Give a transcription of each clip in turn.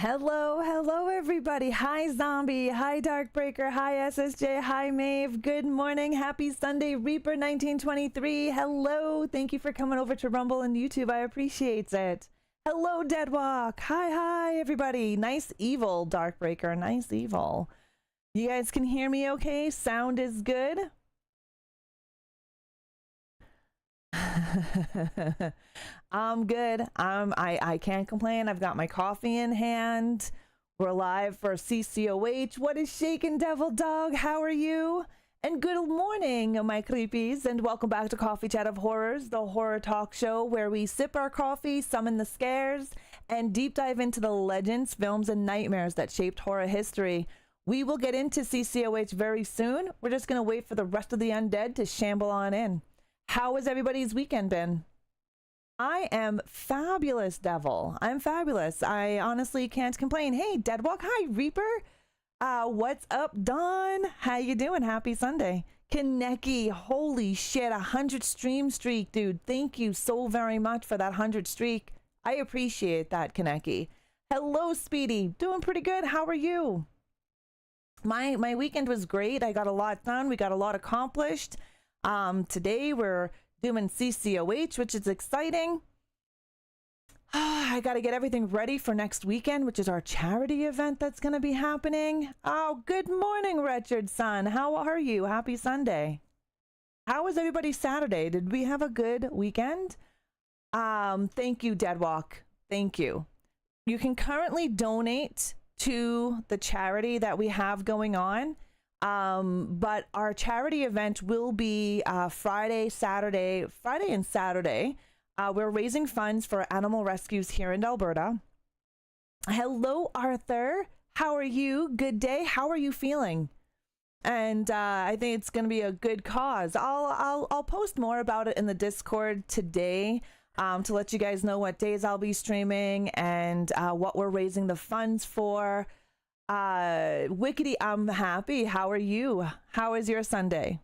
Hello everybody. Hi Zombie, hi Darkbreaker, hi SSJ, hi Maeve. Good morning, happy Sunday, Reaper 1923. Hello, thank you for coming over to Rumble and YouTube. I appreciate it. Hello Deadwalk. Hi everybody. Nice evil, Darkbreaker, nice evil. You guys can hear me okay? Sound is good? I'm good. I can't complain. I've got my coffee in hand. We're live for CCOH. What is shaking, Devil Dog? How are you? And good morning, my creepies, and welcome back to Coffee Chat of Horrors, the horror talk show where we sip our coffee, summon the scares, and deep dive into the legends, films, and nightmares that shaped horror history. We will get into CCOH very soon. We're just going to wait for the rest of the undead to shamble on in. How has everybody's weekend been? I am fabulous, Devil. I'm fabulous. I honestly can't complain. Hey, Deadwalk. Hi, Reaper. What's up, Dawn? How you doing? Happy Sunday. Kaneki, holy shit, 100 stream streak, dude. Thank you so very much for that 100 streak. I appreciate that, Kaneki. Hello, Speedy. Doing pretty good. How are you? My weekend was great. I got a lot done. We got a lot accomplished. Today we're doing CCOH, which is exciting. I got to get everything ready for next weekend, which is our charity event that's going to be happening. Oh, good morning, Wretched Son. How are you? Happy Sunday. How was everybody's Saturday? Did we have a good weekend? Thank you, Deadwalk. Thank you. You can currently donate to the charity that we have going on. But our charity event will be Friday and Saturday. We're raising funds for animal rescues here in Alberta. Hello, Arthur. How are you? Good day. How are you feeling? And I think it's going to be a good cause. I'll post more about it in the Discord today to let you guys know what days I'll be streaming and what we're raising the funds for. Wickedy, I'm happy. How are you? How is your Sunday?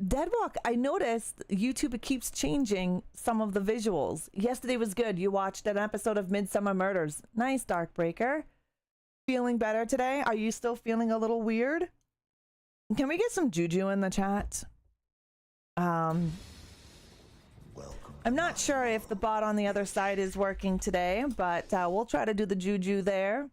Deadwalk, I noticed YouTube keeps changing some of the visuals. Yesterday was good. You watched an episode of Midsummer Murders. Nice, Darkbreaker. Feeling better today? Are you still feeling a little weird? Can we get some juju in the chat? I'm not sure if the bot on the other side is working today, but we'll try to do the juju there.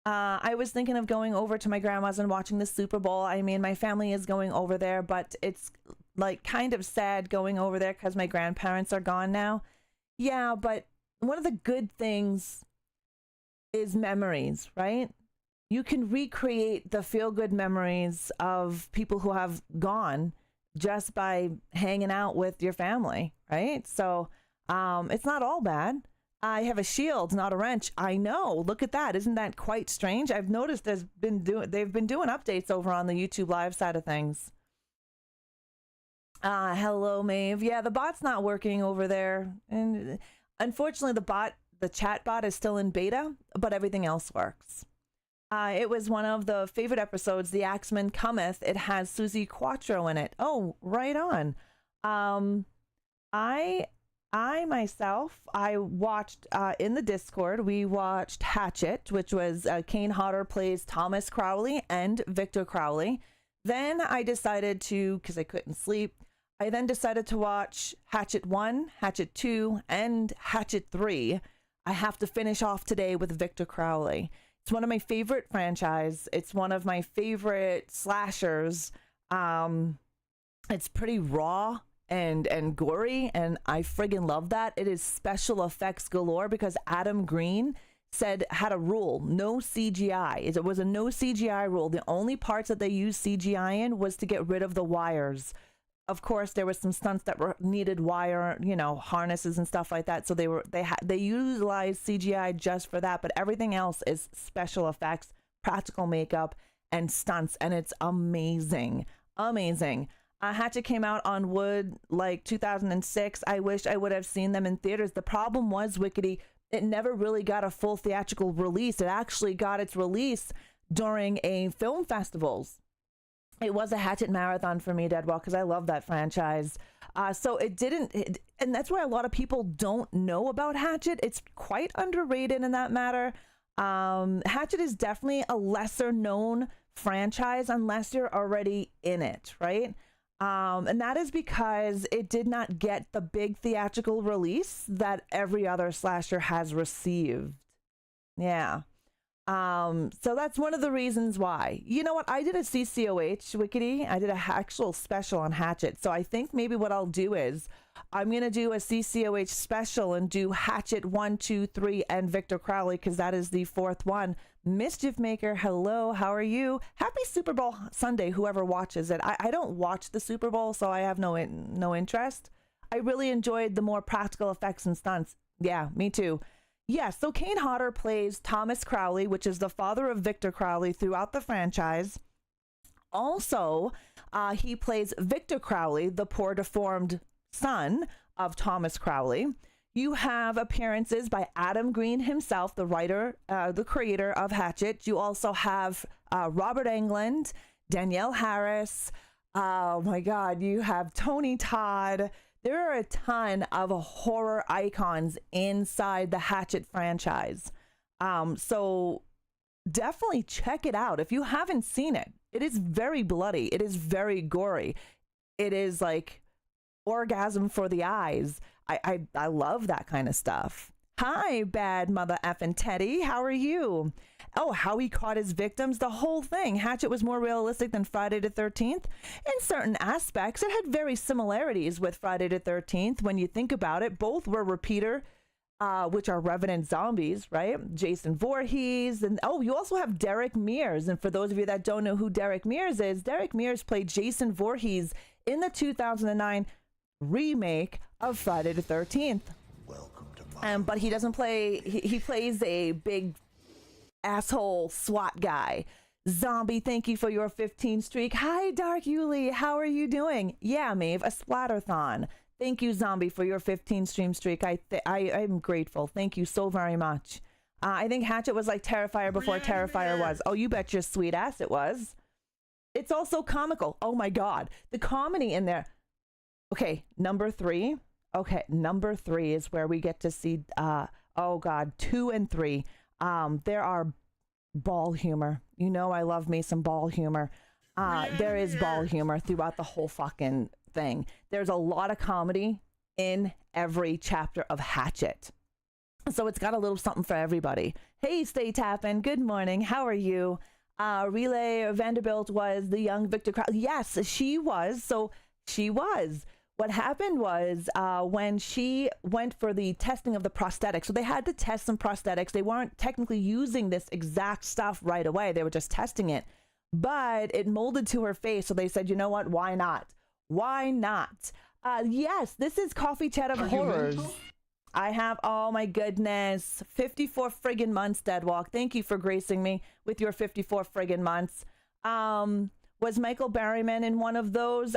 I was thinking of going over to my grandma's and watching the Super Bowl. I mean, my family is going over there, but it's like kind of sad going over there because my grandparents are gone now. Yeah, but one of the good things is memories, right? You can recreate the feel-good memories of people who have gone just by hanging out with your family, right? So it's not all bad. I have a shield, not a wrench. I know. Look at that. Isn't that quite strange? I've noticed they've been doing updates over on the YouTube live side of things. Hello, Maeve. Yeah, the bot's not working over there. And unfortunately, the chat bot is still in beta, but everything else works. It was one of the favorite episodes, The Axeman Cometh. It has Susie Quattro in it. Oh, right on. I myself watched in the Discord, we watched Hatchet, which was Kane Hodder plays Thomas Crowley and Victor Crowley. Then I decided to, because I couldn't sleep, I then decided to watch Hatchet 1, Hatchet 2, and Hatchet 3. I have to finish off today with Victor Crowley. It's one of my favorite franchise. It's one of my favorite slashers. It's pretty raw and gory, and I friggin' love that. It is special effects galore because Adam Green had a rule, no CGI. It was a no CGI rule. The only parts that they used CGI in was to get rid of the wires. Of course, there were some stunts that needed wire, harnesses and stuff like that. So they utilized CGI just for that, but everything else is special effects, practical makeup, and stunts, and it's amazing, amazing. Hatchet came out on wood like 2006. I wish I would have seen them in theaters. The problem was, Wickedy, it never really got a full theatrical release. It actually got its release during a film festivals. It was a Hatchet marathon for me, Deadwalk, because I love that franchise. So it didn't, and that's why a lot of people don't know about Hatchet. It's quite underrated in that matter. Hatchet is definitely a lesser known franchise unless you're already in it, right? And that is because it did not get the big theatrical release that every other slasher has received. Yeah. So that's one of the reasons why. You know what? I did a CCOH Wickedy. I did an actual special on Hatchet. So I think maybe what I'll do is I'm going to do a CCOH special and do Hatchet 1, 2, 3 and Victor Crowley, because that is the fourth one. Mischief Maker, hello, how are you? Happy Super Bowl Sunday, whoever watches it. I don't watch the Super Bowl, so I have no interest. I really enjoyed the more practical effects and stunts. Yeah, me too. Yeah, so Kane Hodder plays Thomas Crowley, which is the father of Victor Crowley throughout the franchise. Also, he plays Victor Crowley, the poor deformed son of Thomas Crowley. You have appearances by Adam Green himself, the writer, the creator of Hatchet. You also have Robert Englund, Danielle Harris. Oh my God, you have Tony Todd. There are a ton of horror icons inside the Hatchet franchise. So definitely check it out. If you haven't seen it, it is very bloody. It is very gory. It is like orgasm for the eyes. I love that kind of stuff. Hi, bad mother effing Teddy. How are you? Oh, how he caught his victims, the whole thing. Hatchet was more realistic than Friday the 13th. In certain aspects, it had very similarities with Friday the 13th. When you think about it, both were repeater, which are revenant zombies, right? Jason Voorhees. And oh, you also have Derek Mears. And for those of you that don't know who Derek Mears is, Derek Mears played Jason Voorhees in the 2009 remake of Friday the 13th. Welcome to my But he doesn't play, he plays a big asshole SWAT guy. Zombie, thank you for your 15 streak. Hi, Dark Yuli. How are you doing? Yeah, Maeve, a splatterthon. Thank you, Zombie, for your 15 stream streak. I'm grateful. Thank you so very much. I think Hatchet was like Terrifier before Terrifier was. Oh, you bet your sweet ass it was. It's also comical. Oh my God. The comedy in there. Okay, number 3. Okay, number 3 is where we get to see, oh God, 2 and 3. There are ball humor. You know I love me some ball humor. There is ball humor throughout the whole fucking thing. There's a lot of comedy in every chapter of Hatchet. So it's got a little something for everybody. Hey, Stay Tappin'. Good morning. How are you? Relay Vanderbilt was the young Victor Crowley. Yes, she was. So she was. What happened was when she went for the testing of the prosthetics, so they had to test some prosthetics. They weren't technically using this exact stuff right away. They were just testing it, but it molded to her face. So they said, you know what? Why not? Why not? Yes, this is Coffee Chat of Horrors. I have, oh my goodness, 54 friggin' months, Deadwalk. Thank you for gracing me with your 54 friggin' months. Was Michael Berryman in one of those?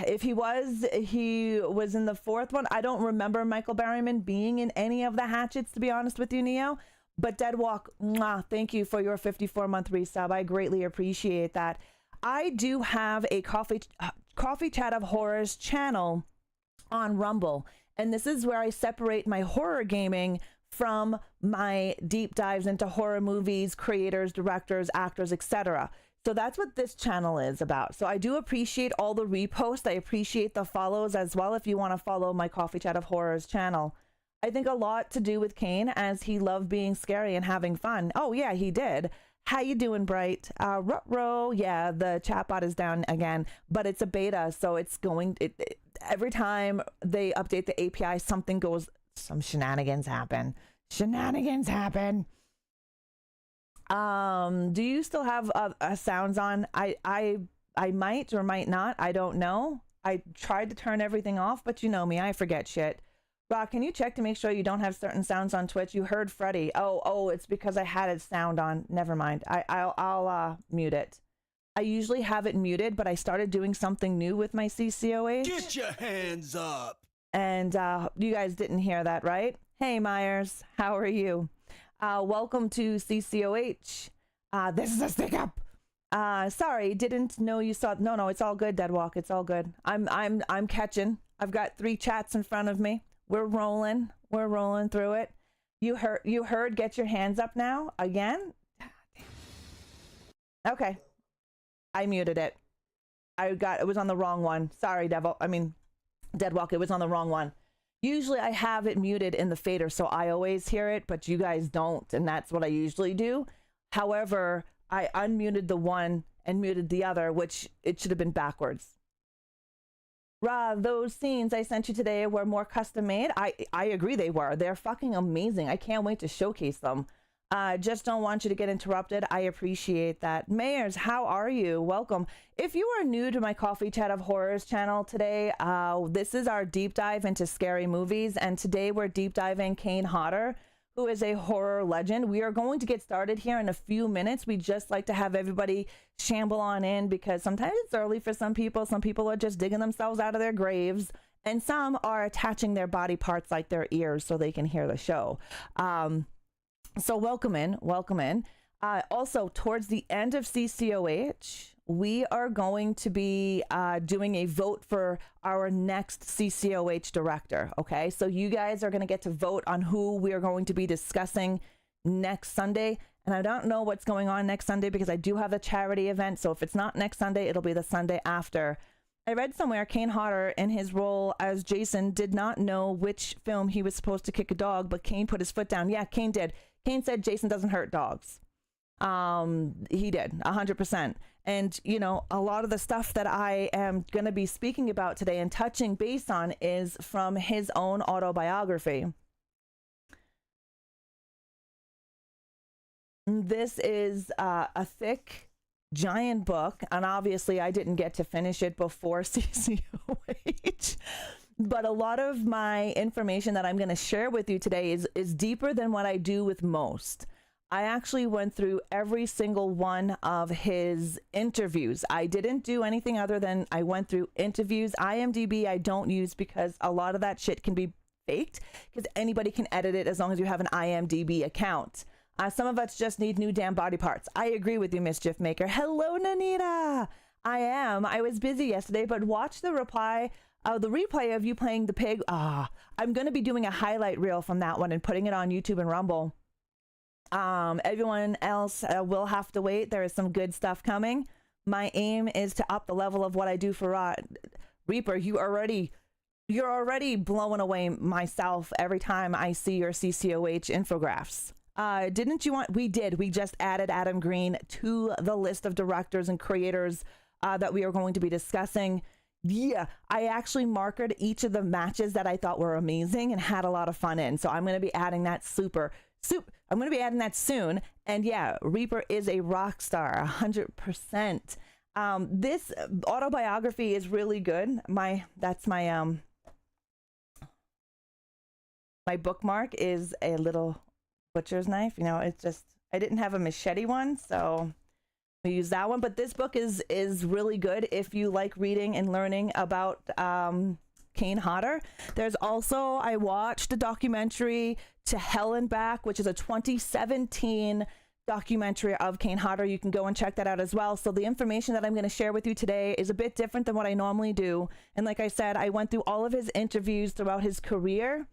If he was in the fourth one. I don't remember Michael Berryman being in any of the Hatchets, to be honest with you, Neo. But Deadwalk, mwah, thank you for your 54-month resub. I greatly appreciate that. I do have a Coffee Chat of Horrors channel on Rumble. And this is where I separate my horror gaming from my deep dives into horror movies, creators, directors, actors, etc. So that's what this channel is about. So I do appreciate all the reposts. I appreciate the follows as well if you want to follow my Coffee Chat of Horrors channel. I think a lot to do with Kane, as he loved being scary and having fun. Oh yeah, he did. How you doing, Bright? Ruh-roh. Yeah, the chatbot is down again, but it's a beta, so it's going, every time they update the API, something goes, some shenanigans happen. Shenanigans happen. Do you still have sounds on? I might or might not. I don't know. I tried to turn everything off, but you know me, I forget shit. Rock, can you check to make sure you don't have certain sounds on Twitch? You heard Freddy. Oh, it's because I had a sound on. Never mind. I'll mute it. I usually have it muted, but I started doing something new with my CCOH. Get your hands up. And you guys didn't hear that, right? Hey, Myers, how are you? Welcome to CCOH. This is a stick up. Sorry, didn't know you saw. No, it's all good, Deadwalk. It's all good. I'm catching. I've got 3 chats in front of me. We're rolling through it. You heard, get your hands up now again. Okay. I muted it. It was on the wrong one. Sorry, Deadwalk, it was on the wrong one. Usually I have it muted in the fader, so I always hear it, but you guys don't, and that's what I usually do. However, I unmuted the one and muted the other, which it should have been backwards. Those scenes I sent you today were more custom made. I agree they were. They're fucking amazing. I can't wait to showcase them. Just don't want you to get interrupted. I appreciate that. Mayors, how are you? Welcome. If you are new to my Coffee Chat of Horrors channel today, this is our deep dive into scary movies, and today we're deep diving Kane Hodder, who is a horror legend. We are going to get started here in a few minutes. We just like to have everybody shamble on in because sometimes it's early for some people. Some people are just digging themselves out of their graves, and some are attaching their body parts like their ears so they can hear the show. So welcome in. Also, towards the end of CCOH, we are going to be doing a vote for our next CCOH director. Okay, so you guys are going to get to vote on who we are going to be discussing next Sunday. And I don't know what's going on next Sunday because I do have a charity event. So if it's not next Sunday, it'll be the Sunday after. I read somewhere Kane Hodder, in his role as Jason, did not know which film he was supposed to kick a dog, but Kane put his foot down. Yeah, Kane did. Kane said Jason doesn't hurt dogs. He did 100%. And, you know, a lot of the stuff that I am going to be speaking about today and touching base on is from his own autobiography. This is a thick, giant book, and obviously I didn't get to finish it before CCOH. But a lot of my information that I'm going to share with you today is deeper than what I do with most. I actually went through every single one of his interviews. I didn't do anything other than I went through interviews. IMDb I don't use because a lot of that shit can be faked because anybody can edit it as long as you have an IMDb account. Some of us just need new damn body parts. I agree with you, Mischief Maker. Hello, Nanita. I was busy yesterday, but watch the replay of you playing the pig. I'm going to be doing a highlight reel from that one and putting it on YouTube and Rumble. Everyone else will have to wait. There is some good stuff coming. My aim is to up the level of what I do for Reaper. You're already blowing away myself every time I see your CCOH infographics. Didn't you want? We did. We just added Adam Green to the list of directors and creators that we are going to be discussing. Yeah, I actually marked each of the matches that I thought were amazing and had a lot of fun in. So I'm going to be adding that I'm going to be adding that soon. And yeah, Reaper is a rock star, 100%. This autobiography is really good. My bookmark is a little butcher's knife. You know, it's just, I didn't have a machete one, so we use that one. But this book is really good if you like reading and learning about Kane Hodder. There's also, I watched a documentary, To Hell and Back, which is a 2017 documentary of Kane Hodder. You can go and check that out as well. So the information that I'm going to share with you today is a bit different than what I normally do. And like I said, I went through all of his interviews throughout his career,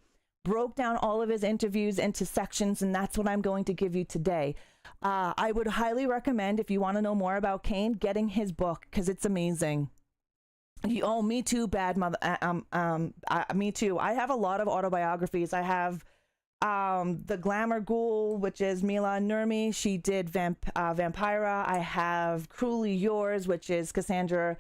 broke down all of his interviews into sections, and that's what I'm going to give you today. I would highly recommend, if you want to know more about Kane, getting his book, because it's amazing. Oh, me too, bad mother. Me too. I have a lot of autobiographies. I have The Glamour Ghoul, which is Mila Nurmi. She did Vampira. I have Cruelly Yours, which is Cassandra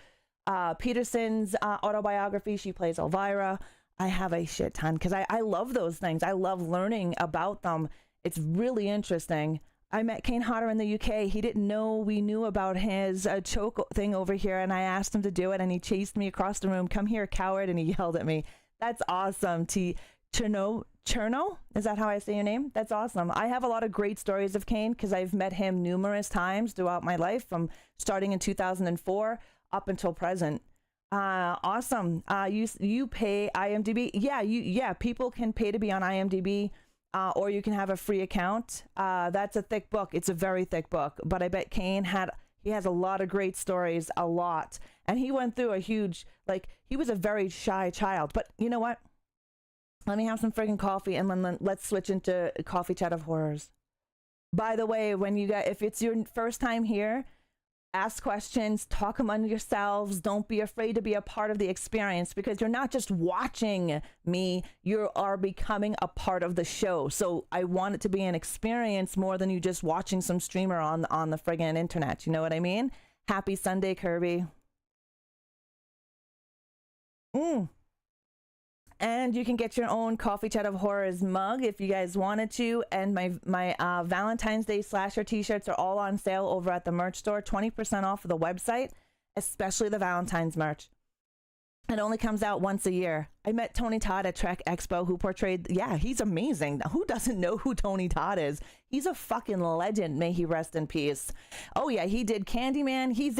Peterson's autobiography. She plays Elvira. I have a shit ton because I love those things. I love learning about them. It's really interesting. I met Kane Hodder in the UK. He didn't know we knew about his choke thing over here, and I asked him to do it, and he chased me across the room. Come here, coward, and he yelled at me. That's awesome. Cherno? Is that how I say your name? That's awesome. I have a lot of great stories of Kane because I've met him numerous times throughout my life, from starting in 2004 up until present. Awesome. You pay IMDb. Yeah, people can pay to be on IMDb. Or you can have a free account. That's a thick book. It's a very thick book. But I bet Kane He has a lot of great stories, a lot. And he went through a huge, like, he was a very shy child. But you know what? Let me have some friggin' coffee, and then let's switch into Coffee Chat of Horrors. By the way, if it's your first time here, ask questions, talk among yourselves. Don't be afraid to be a part of the experience, because you're not just watching me, you are becoming a part of the show. So I want it to be an experience more than you just watching some streamer on the friggin' internet. You know what I mean? Happy Sunday, Kirby. And you can get your own Coffee Chat of Horrors mug if you guys wanted to. And my Valentine's Day slasher t-shirts are all on sale over at the merch store. 20% off of the website, especially the Valentine's merch. It only comes out once a year. I met Tony Todd at Trek Expo, who portrayed, yeah, he's amazing. Who doesn't know who Tony Todd is? He's a fucking legend. May he rest in peace. Oh yeah, he did Candyman. He's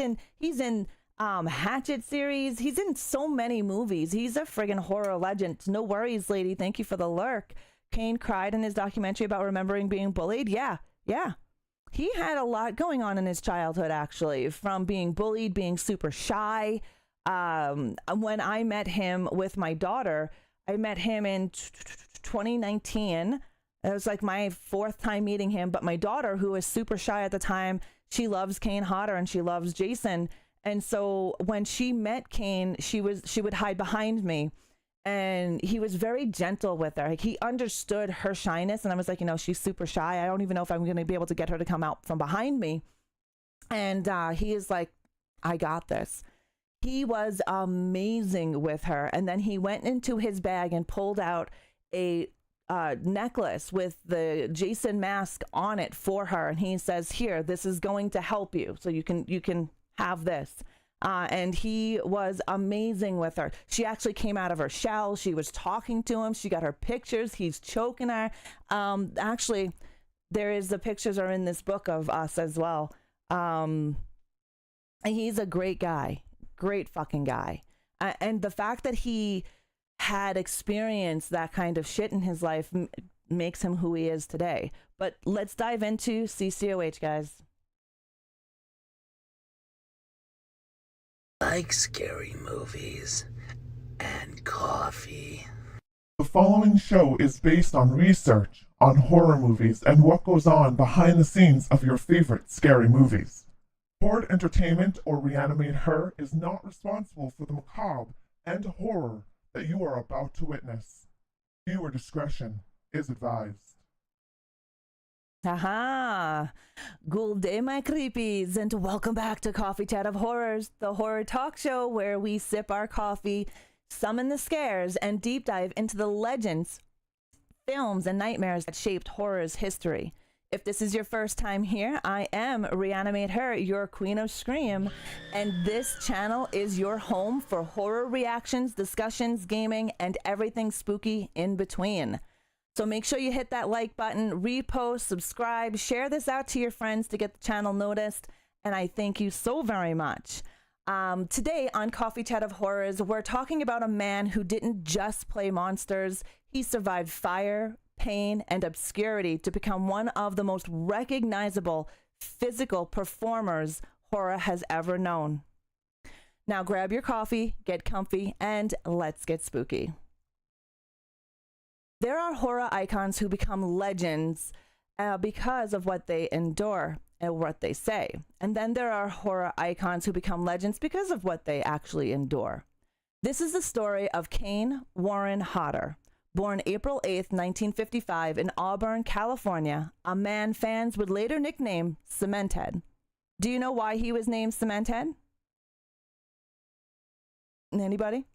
in Hatchet series. He's in so many movies. He's a friggin' horror legend. No worries, lady. Thank you for the lurk. Kane cried in his documentary about remembering being bullied. Yeah. He had a lot going on in his childhood, actually, from being bullied, being super shy. When I met him with my daughter, I met him in 2019. It was like my fourth time meeting him. But my daughter, who was super shy at the time, she loves Kane Hodder and she loves Jason. And so when she met Kane, she would hide behind me, and he was very gentle with her. Like, he understood her shyness, and I was like, she's super shy. I don't even know if I'm going to be able to get her to come out from behind me. And he is like, I got this. He was amazing with her. And then he went into his bag and pulled out a necklace with the Jason mask on it for her. And he says, here, this is going to help you. So you can have this. And he was amazing with her. She actually came out of her shell. She was talking to him. She got her pictures. He's choking her. Actually, the pictures are in this book of us as well. He's a great guy. Great fucking guy. And the fact that he had experienced that kind of shit in his life makes him who he is today. But let's dive into CCOH, guys. Like scary movies and coffee. The following show is based on research on horror movies and what goes on behind the scenes of your favorite scary movies. Horde Entertainment or ReAnimateHer is not responsible for the macabre and horror that you are about to witness. Viewer discretion is advised. Haha! Good day, my creepies, and welcome back to Coffee Chat of Horrors, the horror talk show where we sip our coffee, summon the scares, and deep dive into the legends, films, and nightmares that shaped horror's history. If this is your first time here, I am ReAnimateHer, your queen of scream, and this channel is your home for horror reactions, discussions, gaming, and everything spooky in between. So make sure you hit that like button, repost, subscribe, share this out to your friends to get the channel noticed, and I thank you so very much. Today on Coffee Chat of Horrors, we're talking about a man who didn't just play monsters. He survived fire, pain, and obscurity to become one of the most recognizable physical performers horror has ever known. Now grab your coffee, get comfy, and let's get spooky. There are horror icons who become legends because of what they endure and what they say. And then there are horror icons who become legends because of what they actually endure. This is the story of Kane Warren Hodder, born April 8th, 1955 in Auburn, California, a man fans would later nickname Cementhead. Do you know why he was named Cementhead? Anybody?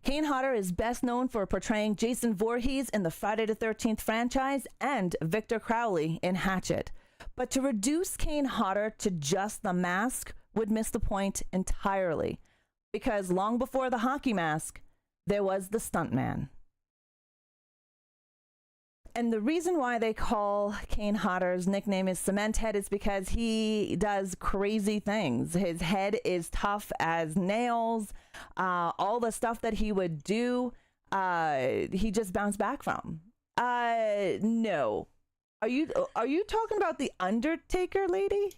Kane Hodder is best known for portraying Jason Voorhees in the Friday the 13th franchise and Victor Crowley in Hatchet. But to reduce Kane Hodder to just the mask would miss the point entirely, because long before the hockey mask, there was the stuntman. And the reason why they call Kane Hodder's nickname is Cementhead is because he does crazy things. His head is tough as nails. All the stuff that he would do, he just bounced back from. No. Are you talking about the Undertaker, lady?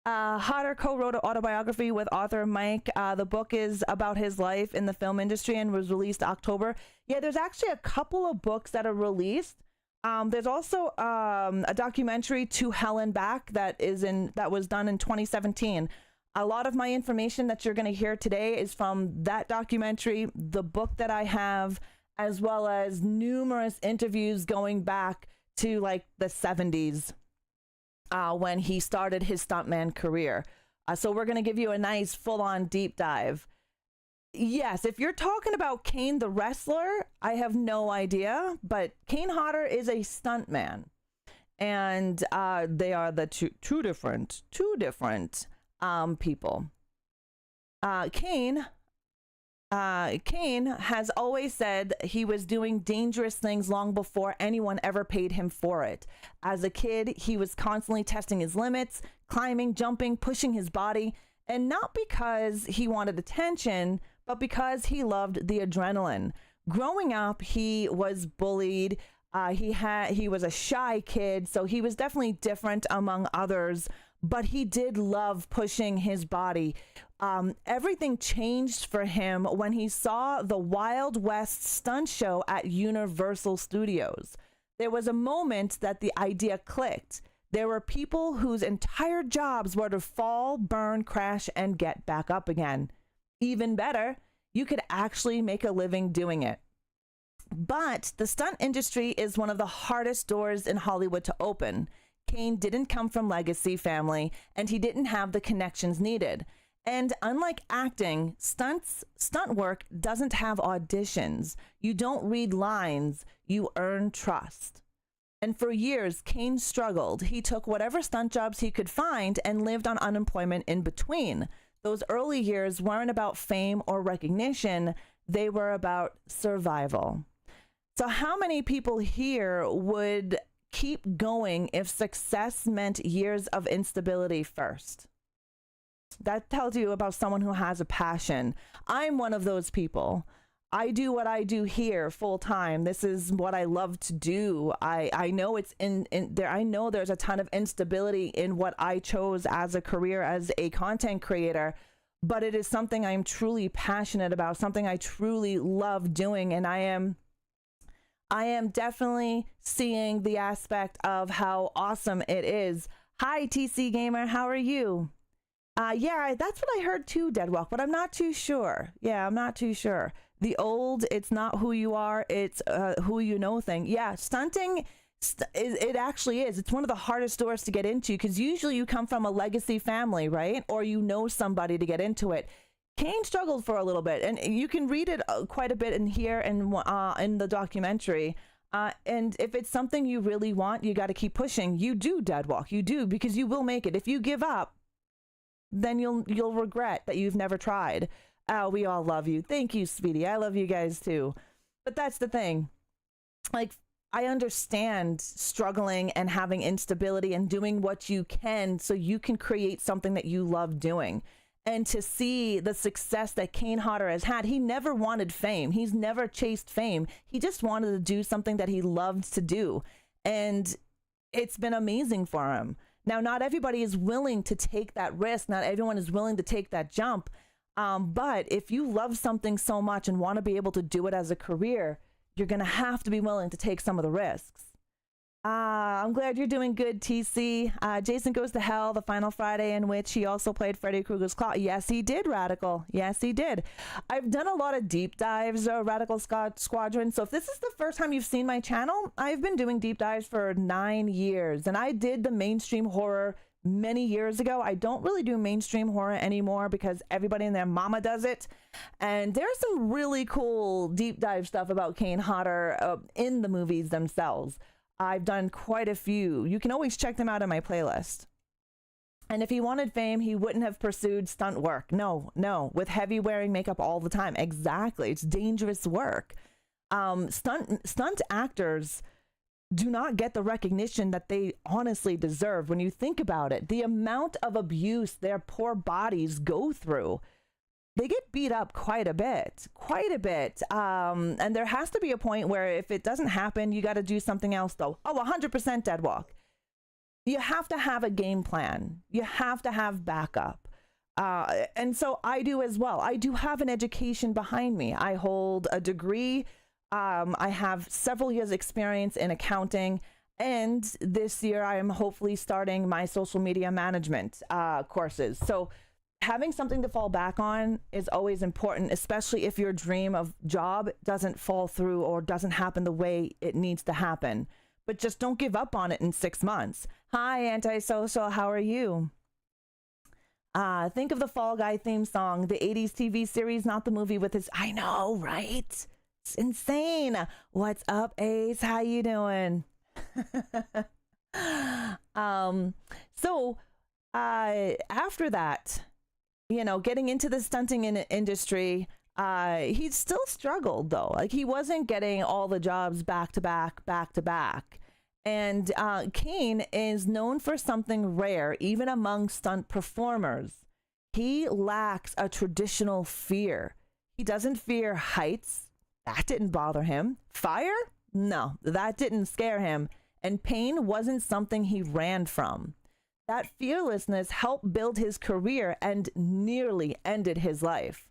Hodder co-wrote an autobiography with author Mike. The book is about his life in the film industry and was released October. Yeah, there's actually a couple of books that are released. There's also a documentary, To Hell and Back, that was done in 2017. A lot of my information that you're going to hear today is from that documentary, the book that I have, as well as numerous interviews going back to like the 70s when he started his stuntman career. So we're going to give you a nice full-on deep dive. Yes, if you're talking about Kane the wrestler, I have no idea, but Kane Hodder is a stuntman, and they are the two different people. Kane has always said he was doing dangerous things long before anyone ever paid him for it. As a kid, he was constantly testing his limits, climbing, jumping, pushing his body, and not because he wanted attention, but because he loved the adrenaline. Growing up, he was bullied. He was a shy kid, so he was definitely different among others, but he did love pushing his body. Everything changed for him when he saw the Wild West stunt show at Universal Studios. There was a moment that the idea clicked. There were people whose entire jobs were to fall, burn, crash, and get back up again. Even better, you could actually make a living doing it. But the stunt industry is one of the hardest doors in Hollywood to open. Kane didn't come from legacy family, and he didn't have the connections needed. And unlike acting, stunt work doesn't have auditions. You don't read lines, you earn trust. And for years, Kane struggled. He took whatever stunt jobs he could find and lived on unemployment in between. Those early years weren't about fame or recognition, they were about survival. So how many people here would keep going if success meant years of instability first? That tells you about someone who has a passion. I'm one of those people. I do what I do here full time. This is what I love to do. I know it's in there. I know there's a ton of instability in what I chose as a career as a content creator, but it is something I'm truly passionate about, something I truly love doing. And I am definitely seeing the aspect of how awesome it is. Hi, TC Gamer. How are you? Yeah, that's what I heard too, Deadwalk, but I'm not too sure. Yeah, I'm not too sure. The old, it's not who you are, it's who you know thing. Yeah, stunting, it actually is. It's one of the hardest doors to get into because usually you come from a legacy family, right? Or you know somebody to get into it. Kane struggled for a little bit, and you can read it quite a bit in here and in the documentary. And if it's something you really want, you got to keep pushing. You do, Deadwalk, you do, because you will make it. If you give up, then you'll regret that you've never tried. Oh, we all love you. Thank you, sweetie. I love you guys too. But that's the thing. Like, I understand struggling and having instability and doing what you can so you can create something that you love doing. And to see the success that Kane Hodder has had, he never wanted fame. He's never chased fame. He just wanted to do something that he loved to do. And it's been amazing for him. Now, not everybody is willing to take that risk. Not everyone is willing to take that jump. But if you love something so much and want to be able to do it as a career, you're going to have to be willing to take some of the risks. I'm glad you're doing good, TC. Jason Goes to Hell, the final Friday in which he also played Freddy Krueger's Claw. Yes, he did, Radical. Yes, he did. I've done a lot of deep dives, Radical Squadron. So if this is the first time you've seen my channel, I've been doing deep dives for 9 years. And I did the mainstream horror many years ago. I don't really do mainstream horror anymore because everybody and their mama does it. And there's some really cool deep dive stuff about Kane Hodder in the movies themselves. I've done quite a few. You can always check them out in my playlist. And if he wanted fame, he wouldn't have pursued stunt work. No, with heavy wearing makeup all the time. Exactly. It's dangerous work. Stunt actors do not get the recognition that they honestly deserve. When you think about it, the amount of abuse their poor bodies go through, they get beat up quite a bit. And there has to be a point where if it doesn't happen, you got to do something else though. Oh, 100% Deadwalk. you have to have a game plan. You have to have backup. And so I do as well. I do have an education behind me. I hold a degree. I have several years experience in accounting. And this year I am hopefully starting my social media management courses. So having something to fall back on is always important, especially if your dream of job doesn't fall through or doesn't happen the way it needs to happen. But just don't give up on it in 6 months. Hi, Antisocial, how are you? Think of the Fall Guy theme song, the 80s TV series, not the movie with his, I know, right? It's insane. What's up, Ace? How you doing? After that, you know, getting into the stunting industry, he still struggled though. Like he wasn't getting all the jobs back to back. And Kane is known for something rare, even among stunt performers. He lacks a traditional fear. He doesn't fear heights. That didn't bother him. Fire? No, that didn't scare him. And pain wasn't something he ran from. That fearlessness helped build his career and nearly ended his life.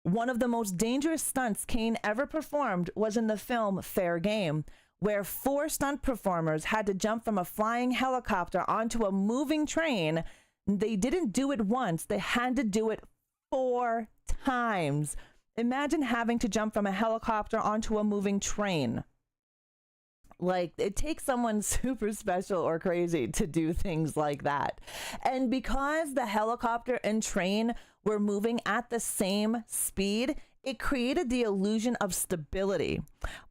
One of the most dangerous stunts Kane ever performed was in the film Fair Game, where 4 stunt performers had to jump from a flying helicopter onto a moving train. They didn't do it once, they had to do it 4 times. Imagine having to jump from a helicopter onto a moving train. Like, it takes someone super special or crazy to do things like that. And because the helicopter and train were moving at the same speed, it created the illusion of stability.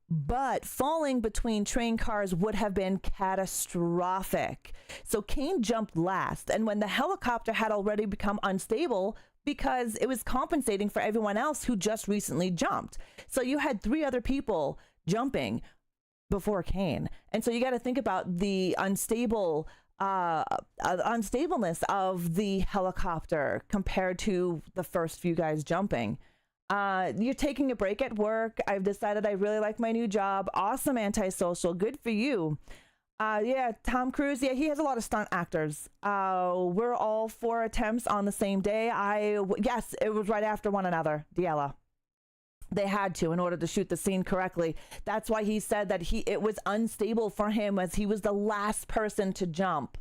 But falling between train cars would have been catastrophic. So Kane jumped last, and when the helicopter had already become unstable because it was compensating for everyone else who just recently jumped. So you had 3 other people jumping before Kane. And so you got to think about the unstableness of the helicopter compared to the first few guys jumping. You're taking a break at work. I've decided I really like my new job. Awesome, Antisocial. Good for you. Yeah, Tom Cruise. Yeah, he has a lot of stunt actors. We're all 4 attempts on the same day. Yes, it was right after one another, Diella. They had to in order to shoot the scene correctly. That's why he said that it was unstable for him as he was the last person to jump.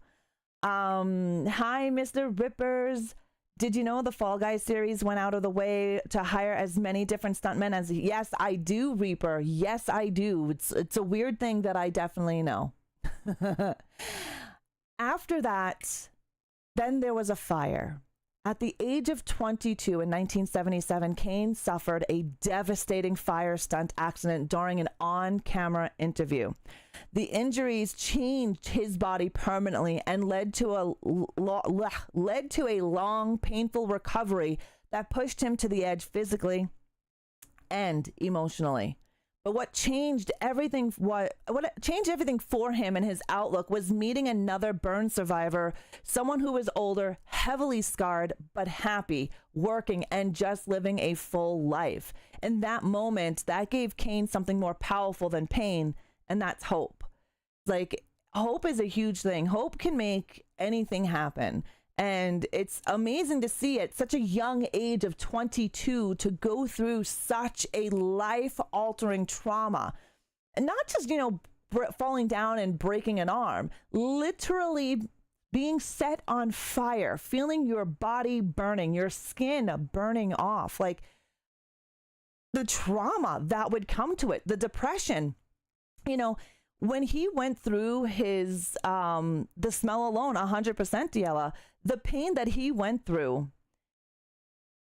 Hi, Mr. Rippers. Did you know the Fall Guys series went out of the way to hire as many different stuntmen as? Yes, I do, Reaper. Yes, I do. It's a weird thing that I definitely know. After that, then there was a fire. At the age of 22 in 1977, Kane suffered a devastating fire stunt accident during an on-camera interview. The injuries changed his body permanently and led to a long, painful recovery that pushed him to the edge physically and emotionally. But what changed everything for him and his outlook was meeting another burn survivor, someone who was older, heavily scarred, but happy, working and just living a full life. In that moment, that gave Kane something more powerful than pain, and that's hope. Like, hope is a huge thing. Hope can make anything happen. And it's amazing to see at such a young age of 22 to go through such a life-altering trauma. And not just, falling down and breaking an arm, literally being set on fire, feeling your body burning, your skin burning off, like the trauma that would come to it, the depression, when he went through his, the smell alone, 100% Diella, the pain that he went through,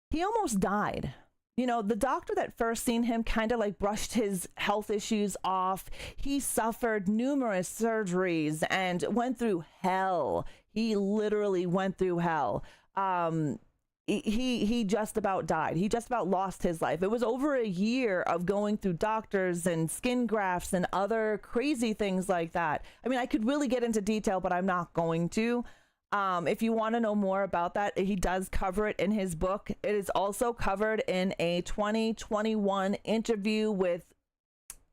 he almost died. The doctor that first seen him kind of like brushed his health issues off. He suffered numerous surgeries and went through hell. He literally went through hell. He just about died. He just about lost his life. It was over a year of going through doctors and skin grafts and other crazy things like that. I mean, I could really get into detail, but I'm not going to. If you want to know more about that, he does cover it in his book. It is also covered in a 2021 interview with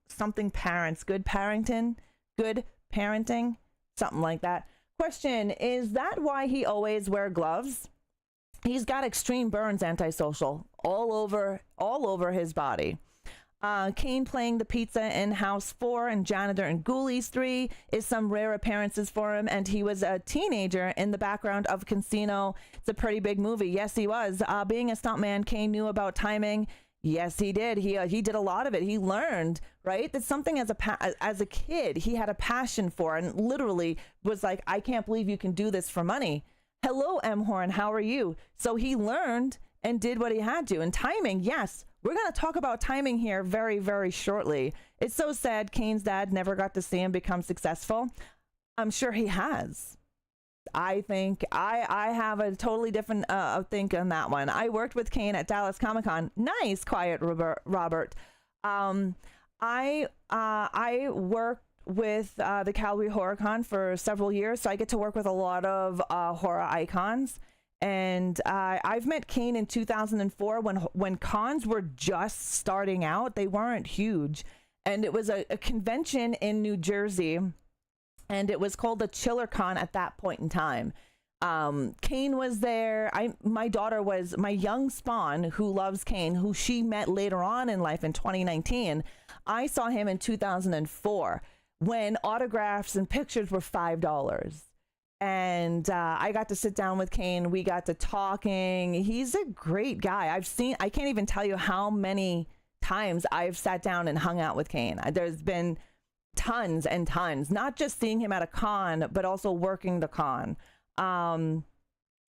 something parents, good parenting, something like that. Question, is that why he always wear gloves? He's got extreme burns, antisocial, all over his body. Kane playing the pizza in House 4 and janitor in Ghoulies 3 is some rare appearances for him, and he was a teenager in the background of Casino. It's a pretty big movie. Yes, he was. Being a stuntman, Kane knew about timing. Yes, he did. He did a lot of it. He learned, right? That's something as a kid he had a passion for, and literally was like, I can't believe you can do this for money. Hello, M. Horn, how are you? So he learned and did what he had to. And timing, yes, we're going to talk about timing here very, very shortly. It's so sad Kane's dad never got to see him become successful. I'm sure he has. I think I have a totally different think on that one. I worked with Kane at Dallas Comic-Con. Nice, quiet Robert. I worked with the Calgary Horror Con for several years, so I get to work with a lot of horror icons. And I've met Kane in 2004 when cons were just starting out. They weren't huge, and it was a convention in New Jersey, and it was called the Chiller Con at that point in time. Kane was there. My daughter was my young spawn who loves Kane, who she met later on in life in 2019. I saw him in 2004 when autographs and pictures were $5. And I got to sit down with Kane. We got to talking. He's a great guy. I can't even tell you how many times I've sat down and hung out with Kane. There's been tons and tons, not just seeing him at a con, but also working the con.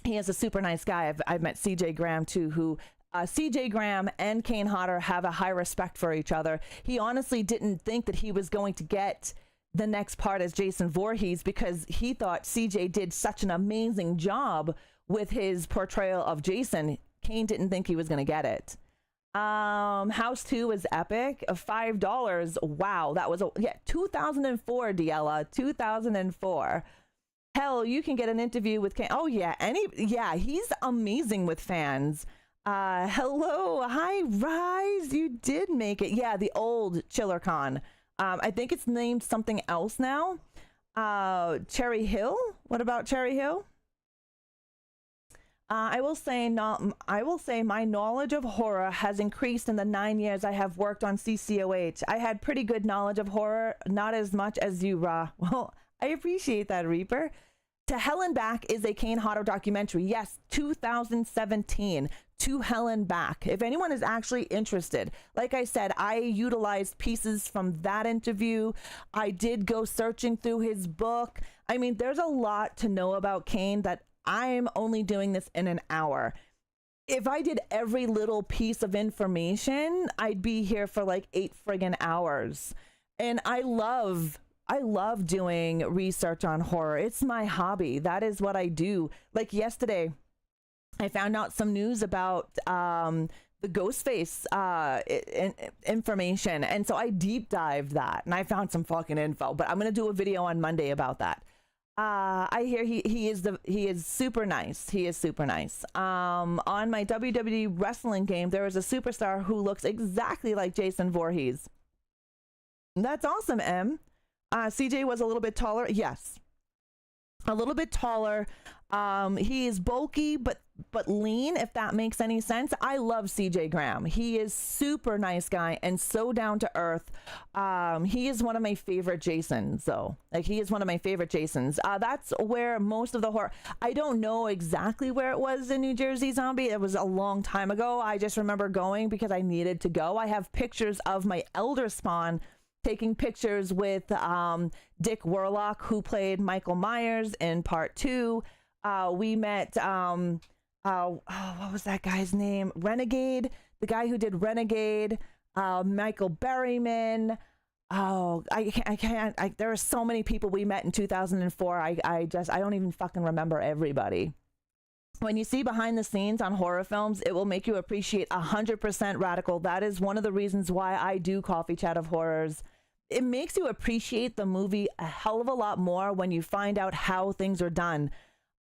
He is a super nice guy. I've met CJ Graham too, who CJ Graham and Kane Hodder have a high respect for each other. He honestly didn't think that he was going to get the next part as Jason Voorhees because he thought CJ did such an amazing job with his portrayal of Jason. Kane didn't think he was going to get it. House 2 is epic. $5. Wow, that was 2004, Diella, 2004. Hell, you can get an interview with Kane. Oh yeah, he's amazing with fans. Hello, hi Rise, you did make it. Yeah, the old Chiller Con. I think it's named something else now. Cherry Hill. What about Cherry Hill? I will say my knowledge of horror has increased in the 9 years I have worked on CCOH. I had pretty good knowledge of horror, not as much as you, Ra. Well, I appreciate that, Reaper. To Hell and Back is a Kane Hodder documentary. Yes, 2017. To Hell and Back. If anyone is actually interested, like I said, I utilized pieces from that interview. I did go searching through his book. I mean, there's a lot to know about Kane that I'm only doing this in an hour. If I did every little piece of information, I'd be here for like 8 friggin' hours. And I love doing research on horror. It's my hobby. That is what I do. Like yesterday, I found out some news about the Ghostface information. And so I deep dived that and I found some fucking info, but I'm going to do a video on Monday about that. I hear he is super nice. He is super nice. On my WWE wrestling game, there is a superstar who looks exactly like Jason Voorhees. That's awesome, M. CJ was a little bit taller. Yes. A little bit taller. He is bulky, but lean, if that makes any sense. I love CJ Graham. He is super nice guy and so down to earth. He is one of my favorite Jasons, though. Like, he is one of my favorite Jasons. That's where most of the horror, I don't know exactly where it was in New Jersey, Zombie. It was a long time ago. I just remember going because I needed to go. I have pictures of my elder spawn taking pictures with Dick Warlock, who played Michael Myers in part 2. We met, what was that guy's name? Renegade, the guy who did Renegade, Michael Berryman. Oh, I can't, there are so many people we met in 2004. I don't even fucking remember everybody. When you see behind the scenes on horror films, it will make you appreciate 100% Radical. That is one of the reasons why I do Coffee Chat of Horrors. It makes you appreciate the movie a hell of a lot more when you find out how things are done.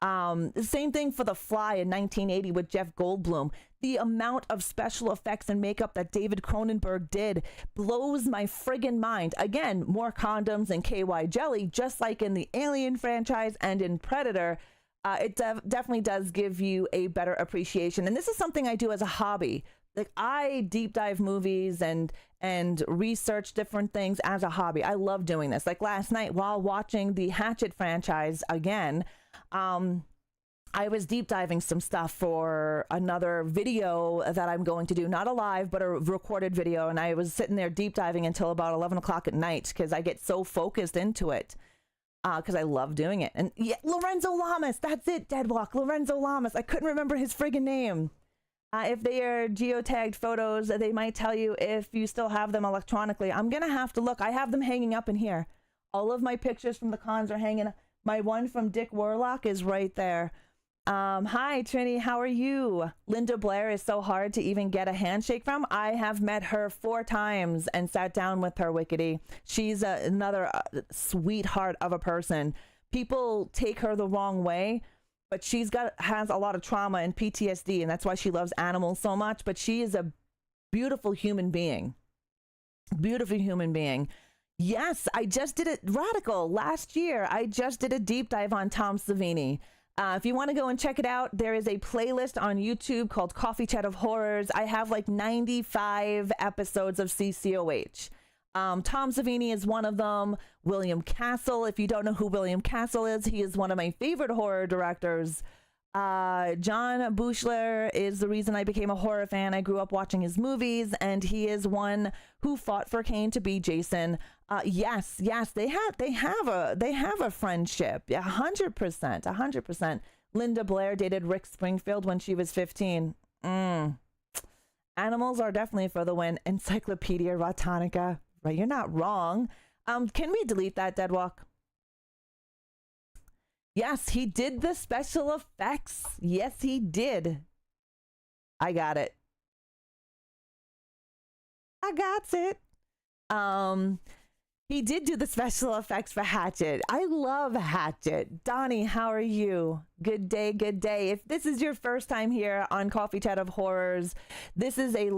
The same thing for The Fly in 1980 with Jeff Goldblum. The amount of special effects and makeup that David Cronenberg did blows my friggin' mind. Again, more condoms and KY jelly, just like in the Alien franchise and in Predator. It definitely does give you a better appreciation. And this is something I do as a hobby. Like, I deep dive movies and research different things as a hobby. I love doing this. Like last night while watching the Hatchet franchise again, I was deep diving some stuff for another video that I'm going to do, not a live, but a recorded video. And I was sitting there deep diving until about 11 o'clock at night because I get so focused into it because I love doing it. And yeah, Lorenzo Lamas, that's it, Deadwalk, Lorenzo Lamas. I couldn't remember his friggin' name. If they are geotagged photos, they might tell you if you still have them electronically. I'm going to have to look. I have them hanging up in here. All of my pictures from the cons are hanging up. My one from Dick Warlock is right there. Hi, Trini. How are you? Linda Blair is so hard to even get a handshake from. I have met her 4 times and sat down with her, Wickedy. She's another sweetheart of a person. People take her the wrong way, but has a lot of trauma and PTSD, and that's why she loves animals so much. But she is a beautiful human being. Beautiful human being. Yes, I just did it radical last year. I just did a deep dive on Tom Savini. If you want to go and check it out, there is a playlist on YouTube called Coffee Chat of Horrors. I have like 95 episodes of CCOH. Tom Savini is one of them. William Castle, if you don't know who William Castle is, he is one of my favorite horror directors. John Buechler is the reason I became a horror fan. I grew up watching his movies, and he is one who fought for Kane to be Jason. Yes, they have a friendship. 100%. Linda Blair dated Rick Springfield when she was 15. Animals are definitely for the win. Encyclopedia Rotonica. Right, you're not wrong. Can we delete that, Deadwalk? Yes, he did the special effects. Yes, he did. I got it. I got it. He did do the special effects for Hatchet. I love Hatchet. Donnie, how are you? Good day, good day. If this is your first time here on Coffee Chat of Horrors, this is a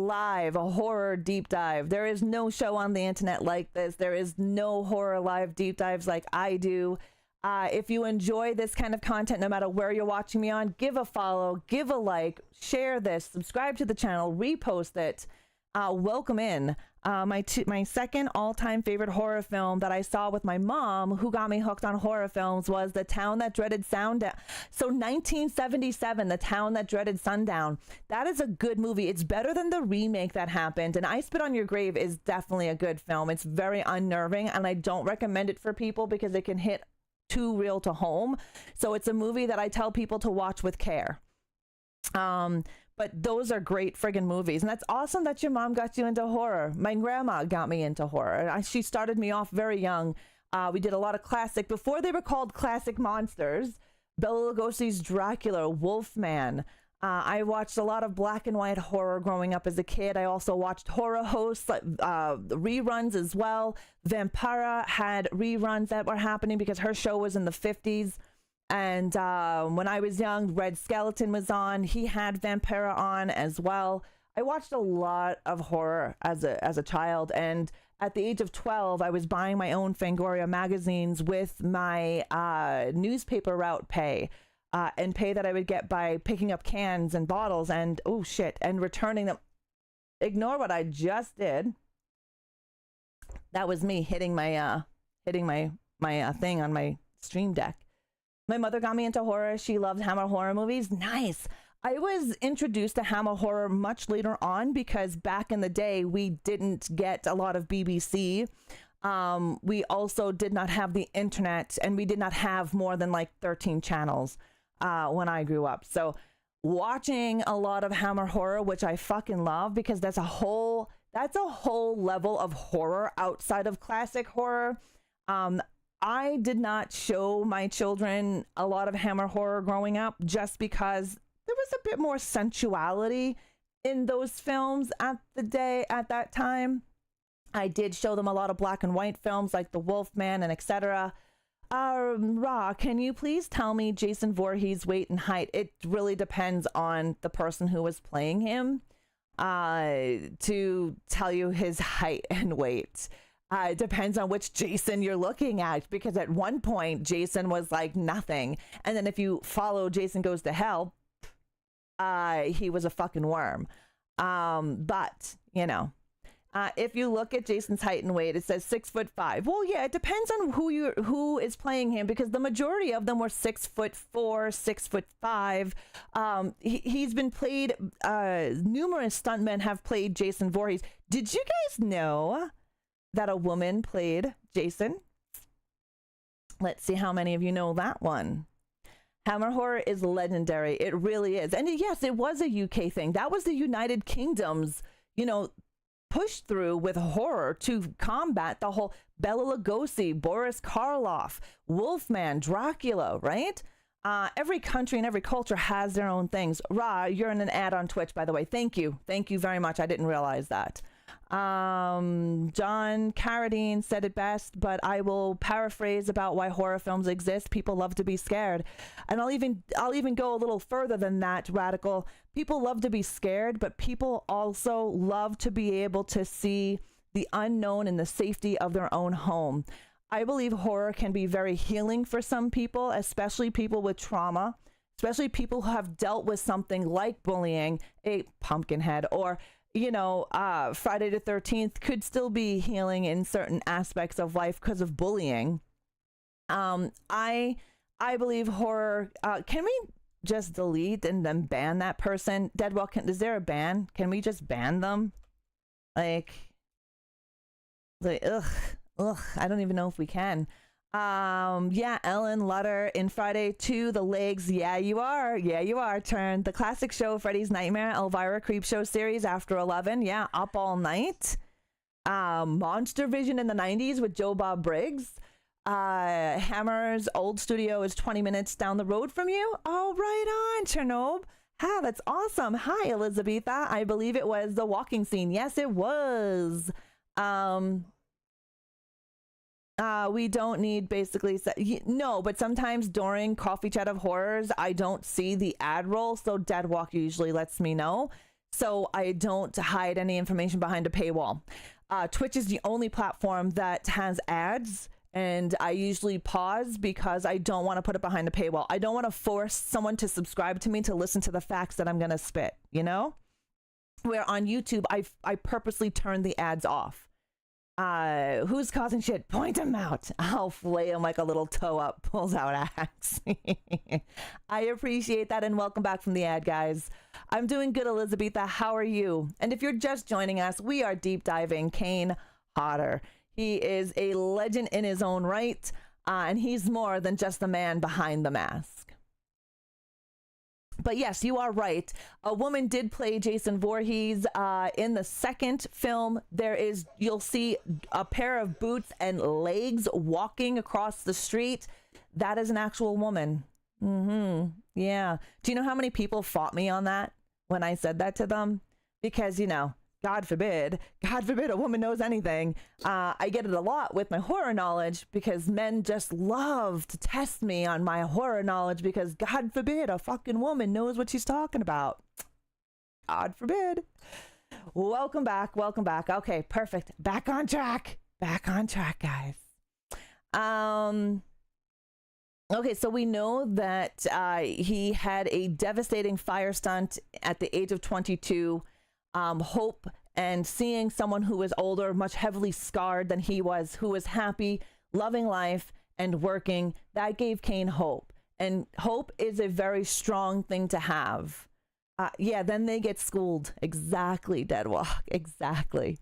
horror deep dive. There is no show on the internet like this. There is no horror live deep dives like I do. If you enjoy this kind of content, no matter where you're watching me on, give a follow, give a like, share this, subscribe to the channel, repost it. Welcome in. My second all-time favorite horror film that I saw with my mom, who got me hooked on horror films, was The Town That Dreaded Sundown. So 1977, The Town That Dreaded Sundown. That is a good movie. It's better than the remake that happened. And I Spit on Your Grave is definitely a good film. It's very unnerving, and I don't recommend it for people because it can hit too real to home. So it's a movie that I tell people to watch with care. But those are great friggin' movies. And that's awesome that your mom got you into horror. My grandma got me into horror. She started me off very young. We did a lot of classic, before they were called classic monsters, Bela Lugosi's Dracula, Wolfman. I watched a lot of black and white horror growing up as a kid. I also watched horror hosts, reruns as well. Vampira had reruns that were happening because her show was in the 50s. And when I was young, Red Skeleton was on. He had Vampira on as well. I watched a lot of horror as a child. And at the age of 12, I was buying my own Fangoria magazines with my newspaper route pay. And pay that I would get by picking up cans and bottles and and returning them. Ignore what I just did. That was me hitting my thing on my stream deck. My mother got me into horror. She loved Hammer horror movies. Nice. I was introduced to Hammer horror much later on because back in the day we didn't get a lot of BBC. We also did not have the internet, and we did not have more than like 13 channels. When I grew up. So watching a lot of Hammer horror, which I fucking love because that's a whole level of horror outside of classic horror. I did not show my children a lot of Hammer horror growing up just because there was a bit more sensuality in those films at that time. I did show them a lot of black and white films like The Wolfman and etc. Ra, can you please tell me Jason Voorhees' weight and height? It really depends on the person who was playing him to tell you his height and weight. It depends on which Jason you're looking at, because at one point Jason was like nothing, and then if you follow Jason Goes to Hell, he was a fucking worm. But you know, if you look at Jason's height and weight, it says 6'5". Well, yeah, it depends on who is playing him, because the majority of them were 6'4", 6'5". He's been played. Numerous stuntmen have played Jason Voorhees. Did you guys know that a woman played Jason? Let's see how many of you know that one. Hammer horror is legendary. It really is. And yes, it was a UK thing. That was the United Kingdom's, you know, push through with horror to combat the whole Bela Lugosi, Boris Karloff, Wolfman, Dracula, right? Every country and every culture has their own things. Ra, you're in an ad on Twitch, by the way. Thank you. Thank you very much. I didn't realize that. John Carradine said it best, but I will paraphrase about why horror films exist. People love to be scared. And I'll even go a little further than that, Radical. People love to be scared, but people also love to be able to see the unknown in the safety of their own home. I believe horror can be very healing for some people, especially people with trauma, especially people who have dealt with something like bullying, a Pumpkinhead, or you know, Friday the 13th could still be healing in certain aspects of life because of bullying. I believe horror. Can we just delete and then ban that person? Deadwell, is there a ban? Can we just ban them? Like ugh. I don't even know if we can. Yeah, Ellen Lutter in Friday 2, The Legs. Yeah, you are. Turn the classic show, Freddy's Nightmare, Elvira Creepshow series after 11. Yeah, Up All Night. Monster Vision in the 90s with Joe Bob Briggs. Hammer's old studio is 20 minutes down the road from you. Oh, right on, Chernobyl. Ah, that's awesome. Hi, Elizabetha. I believe it was the walking scene. Yes, it was. We don't need basically no, but sometimes during Coffee Chat of Horrors, I don't see the ad roll, so Deadwalk usually lets me know, so I don't hide any information behind a paywall. Twitch is the only platform that has ads, and I usually pause because I don't want to put it behind a paywall. I don't want to force someone to subscribe to me to listen to the facts that I'm gonna spit, you know? Where on YouTube, I purposely turn the ads off. Who's causing shit? Point him out. I'll flay him like a little toe up pulls out axe. I appreciate that, and welcome back from the ad, guys. I'm doing good, Elizabetha. How are you? And if you're just joining us, we are deep diving Kane Hodder. He is a legend in his own right, and he's more than just the man behind the mask. But yes, you are right. A woman did play Jason Voorhees. In the second film, you'll see a pair of boots and legs walking across the street. That is an actual woman. Yeah. Do you know how many people fought me on that when I said that to them? Because, you know, God forbid a woman knows anything. I get it a lot with my horror knowledge because men just love to test me on my horror knowledge because God forbid a fucking woman knows what she's talking about. God forbid. Welcome back. Okay, perfect. Back on track, guys. Okay, so we know that he had a devastating fire stunt at the age of 22. Hope and seeing someone who was older, much heavily scarred than he was, who was happy, loving life and working, that gave Kane hope. And hope is a very strong thing to have. Yeah, then they get schooled. Exactly, Deadwalk. Exactly.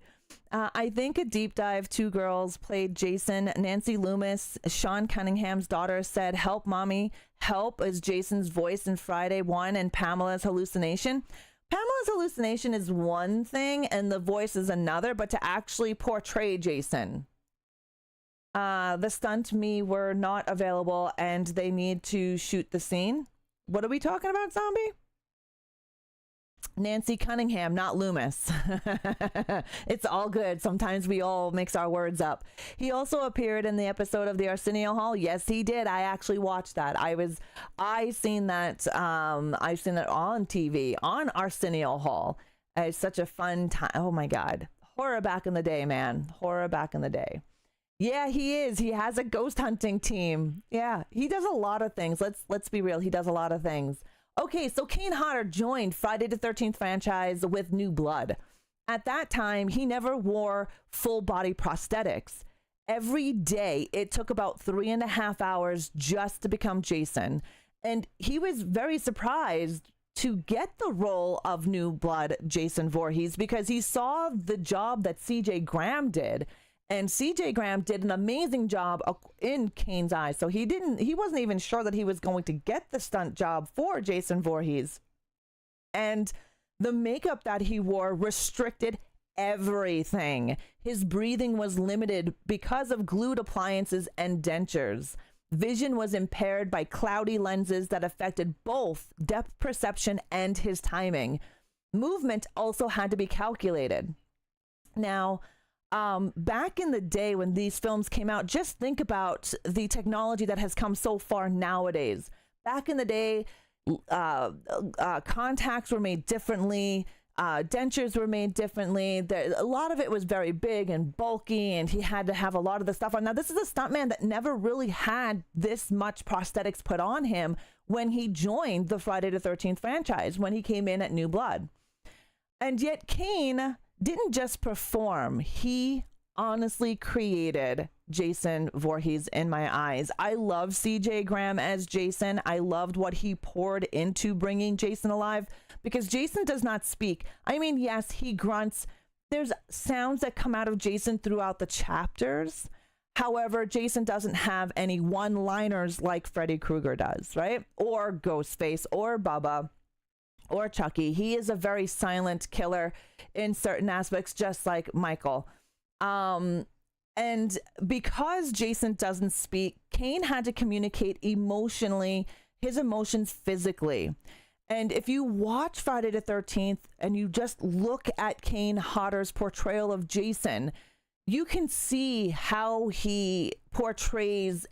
I think a deep dive, 2 girls played Jason. Nancy Loomis, Sean Cunningham's daughter, said, "Help, mommy." Help is Jason's voice in Friday 1 and Pamela's hallucination. Pamela's hallucination is one thing and the voice is another, but to actually portray Jason. The stunt me were not available and they need to shoot the scene. What are we talking about, Zombie? Nancy Cunningham, not Loomis. It's all good. Sometimes we all mix our words up. He also appeared in the episode of the Arsenio Hall. Yes, he did. I actually watched that. I seen that on TV on Arsenio Hall. It's such a fun time. Oh my God. Horror back in the day, man. Horror back in the day. Yeah, he is. He has a ghost hunting team. Yeah, he does a lot of things. Let's be real. He does a lot of things. Okay, so Kane Hodder joined Friday the 13th franchise with new blood. At that time, he never wore full body prosthetics. Every day, it took about 3.5 hours just to become Jason. And he was very surprised to get the role of new blood Jason Voorhees because he saw the job that CJ Graham did. And CJ Graham did an amazing job in Kane's eyes. So he wasn't even sure that he was going to get the stunt job for Jason Voorhees. And the makeup that he wore restricted everything. His breathing was limited because of glued appliances and dentures. Vision was impaired by cloudy lenses that affected both depth perception and his timing. Movement also had to be calculated. Now, back in the day when these films came out, just think about the technology that has come so far nowadays. Back in the day, contacts were made differently, dentures were made differently. A lot of it was very big and bulky, and he had to have a lot of the stuff on. Now, this is a stuntman that never really had this much prosthetics put on him when he joined the Friday the 13th franchise, when he came in at New Blood. And yet Kane didn't just perform, he honestly created Jason Voorhees in my eyes. I love CJ Graham as Jason. I loved what he poured into bringing Jason alive because Jason does not speak. I mean, yes, he grunts. There's sounds that come out of Jason throughout the chapters. However, Jason doesn't have any one-liners like Freddy Krueger does, right? Or Ghostface or Bubba or Chucky. He is a very silent killer in certain aspects, just like Michael. And because Jason doesn't speak, Kane had to communicate emotionally, his emotions physically. And if you watch Friday the 13th and you just look at Kane Hodder's portrayal of Jason, you can see how he portrays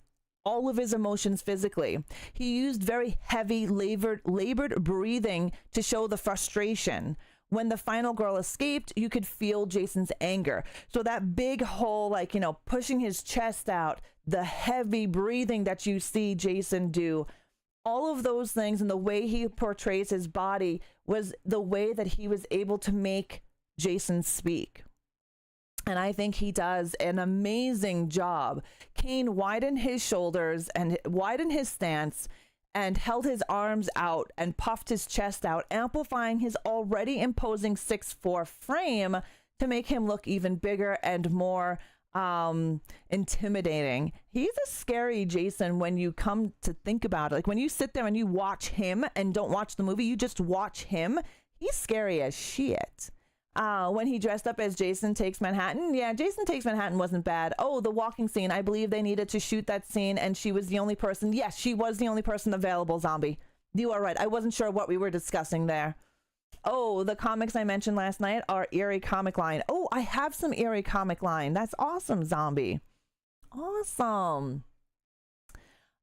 all of his emotions physically. He used very heavy, labored breathing to show the frustration. When the final girl escaped, you could feel Jason's anger. So that big whole, pushing his chest out, the heavy breathing that you see Jason do, all of those things and the way he portrays his body was the way that he was able to make Jason speak. And I think he does an amazing job. Kane widened his shoulders and widened his stance and held his arms out and puffed his chest out, amplifying his already imposing 6'4" frame to make him look even bigger and more intimidating. He's a scary Jason when you come to think about it. Like when you sit there and you watch him and don't watch the movie, you just watch him, he's scary as shit. When he dressed up as Jason Takes Manhattan. Yeah, Jason Takes Manhattan wasn't bad. Oh, the walking scene. I believe they needed to shoot that scene and she was the only person. Yes, she was the only person available, Zombie. You are right. I wasn't sure what we were discussing there. Oh, the comics I mentioned last night are Eerie Comic Line. Oh, I have some Eerie Comic Line. That's awesome, Zombie. Awesome.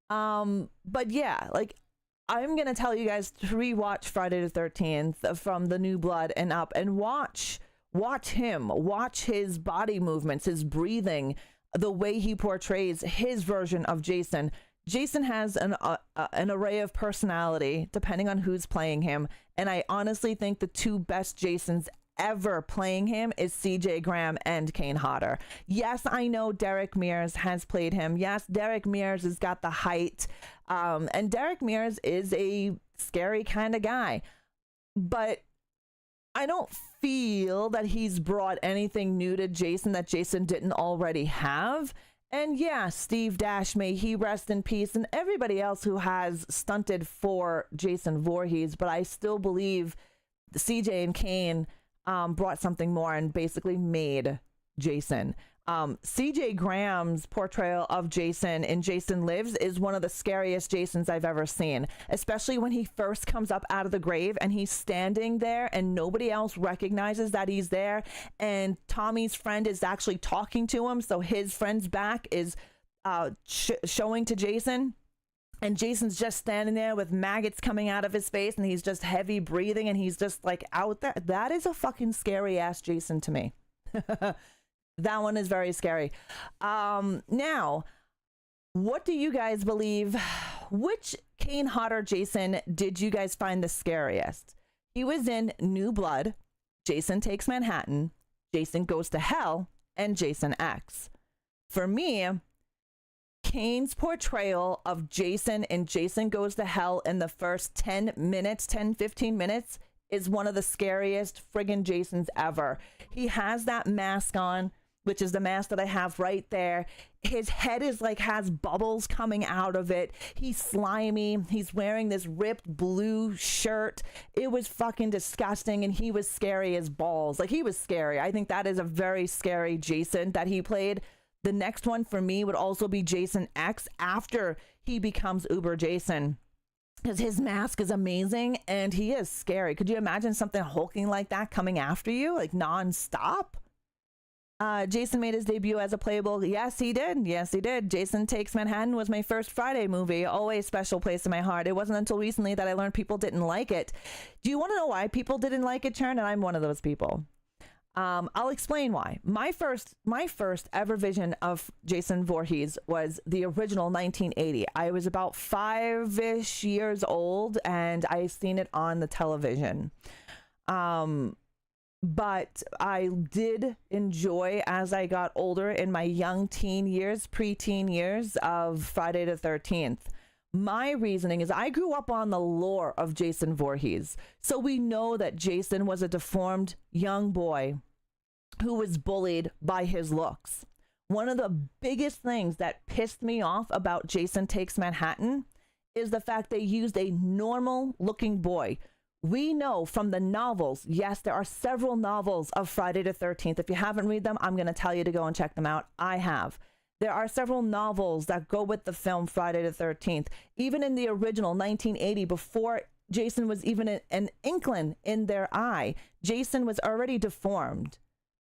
But yeah, I'm going to tell you guys to rewatch Friday the 13th from the New Blood and up and watch him, watch his body movements, his breathing, the way he portrays his version of Jason. Jason has an array of personality depending on who's playing him. And I honestly think the two best Jasons ever playing him is CJ Graham and Kane Hodder. Yes, I know Derek Mears has played him. Yes, Derek Mears has got the height. And Derek Mears is a scary kind of guy. But I don't feel that he's brought anything new to Jason that Jason didn't already have. And yeah, Steve Dash, may he rest in peace, and everybody else who has stunted for Jason Voorhees. But I still believe CJ and Kane brought something more and basically made Jason. CJ Graham's portrayal of Jason in Jason Lives is one of the scariest Jasons I've ever seen, especially when he first comes up out of the grave and he's standing there and nobody else recognizes that he's there, and Tommy's friend is actually talking to him, so his friend's back is showing to Jason, and Jason's just standing there with maggots coming out of his face and he's just heavy breathing and he's just like out there. That is a fucking scary ass Jason to me. That one is very scary. Now, what do you guys believe? Which Kane Hodder Jason did you guys find the scariest? He was in New Blood, Jason Takes Manhattan, Jason Goes to Hell, and Jason X. For me, Kane's portrayal of Jason in Jason Goes to Hell in the first 10 minutes, 10, 15 minutes, is one of the scariest friggin' Jasons ever. He has that mask on, which is the mask that I have right there. His head is like, has bubbles coming out of it. He's slimy. He's wearing this ripped blue shirt. It was fucking disgusting, and he was scary as balls. Like, he was scary. I think that is a very scary Jason that he played. The next one for me would also be Jason X after he becomes Uber Jason, because his mask is amazing and he is scary. Could you imagine something hulking like that coming after you, like non-stop? Jason made his debut as a playable. Yes, he did. Yes, he did. Jason Takes Manhattan was my first Friday movie. Always special place in my heart. It wasn't until recently that I learned people didn't like it. Do you want to know why people didn't like it, Chern? And I'm one of those people. I'll explain why. My first ever vision of Jason Voorhees was the original 1980. I was about 5-ish years old and I seen it on the television. But I did enjoy, as I got older in my young teen years, preteen years, of Friday the 13th. My reasoning is I grew up on the lore of Jason Voorhees. So we know that Jason was a deformed young boy who was bullied by his looks. One of the biggest things that pissed me off about Jason Takes Manhattan is the fact they used a normal looking boy. We know from the novels, yes, there are several novels of Friday the 13th. If you haven't read them, I'm going to tell you to go and check them out. I have. There are several novels that go with the film Friday the 13th. Even in the original 1980, before Jason was even an inkling in their eye, Jason was already deformed.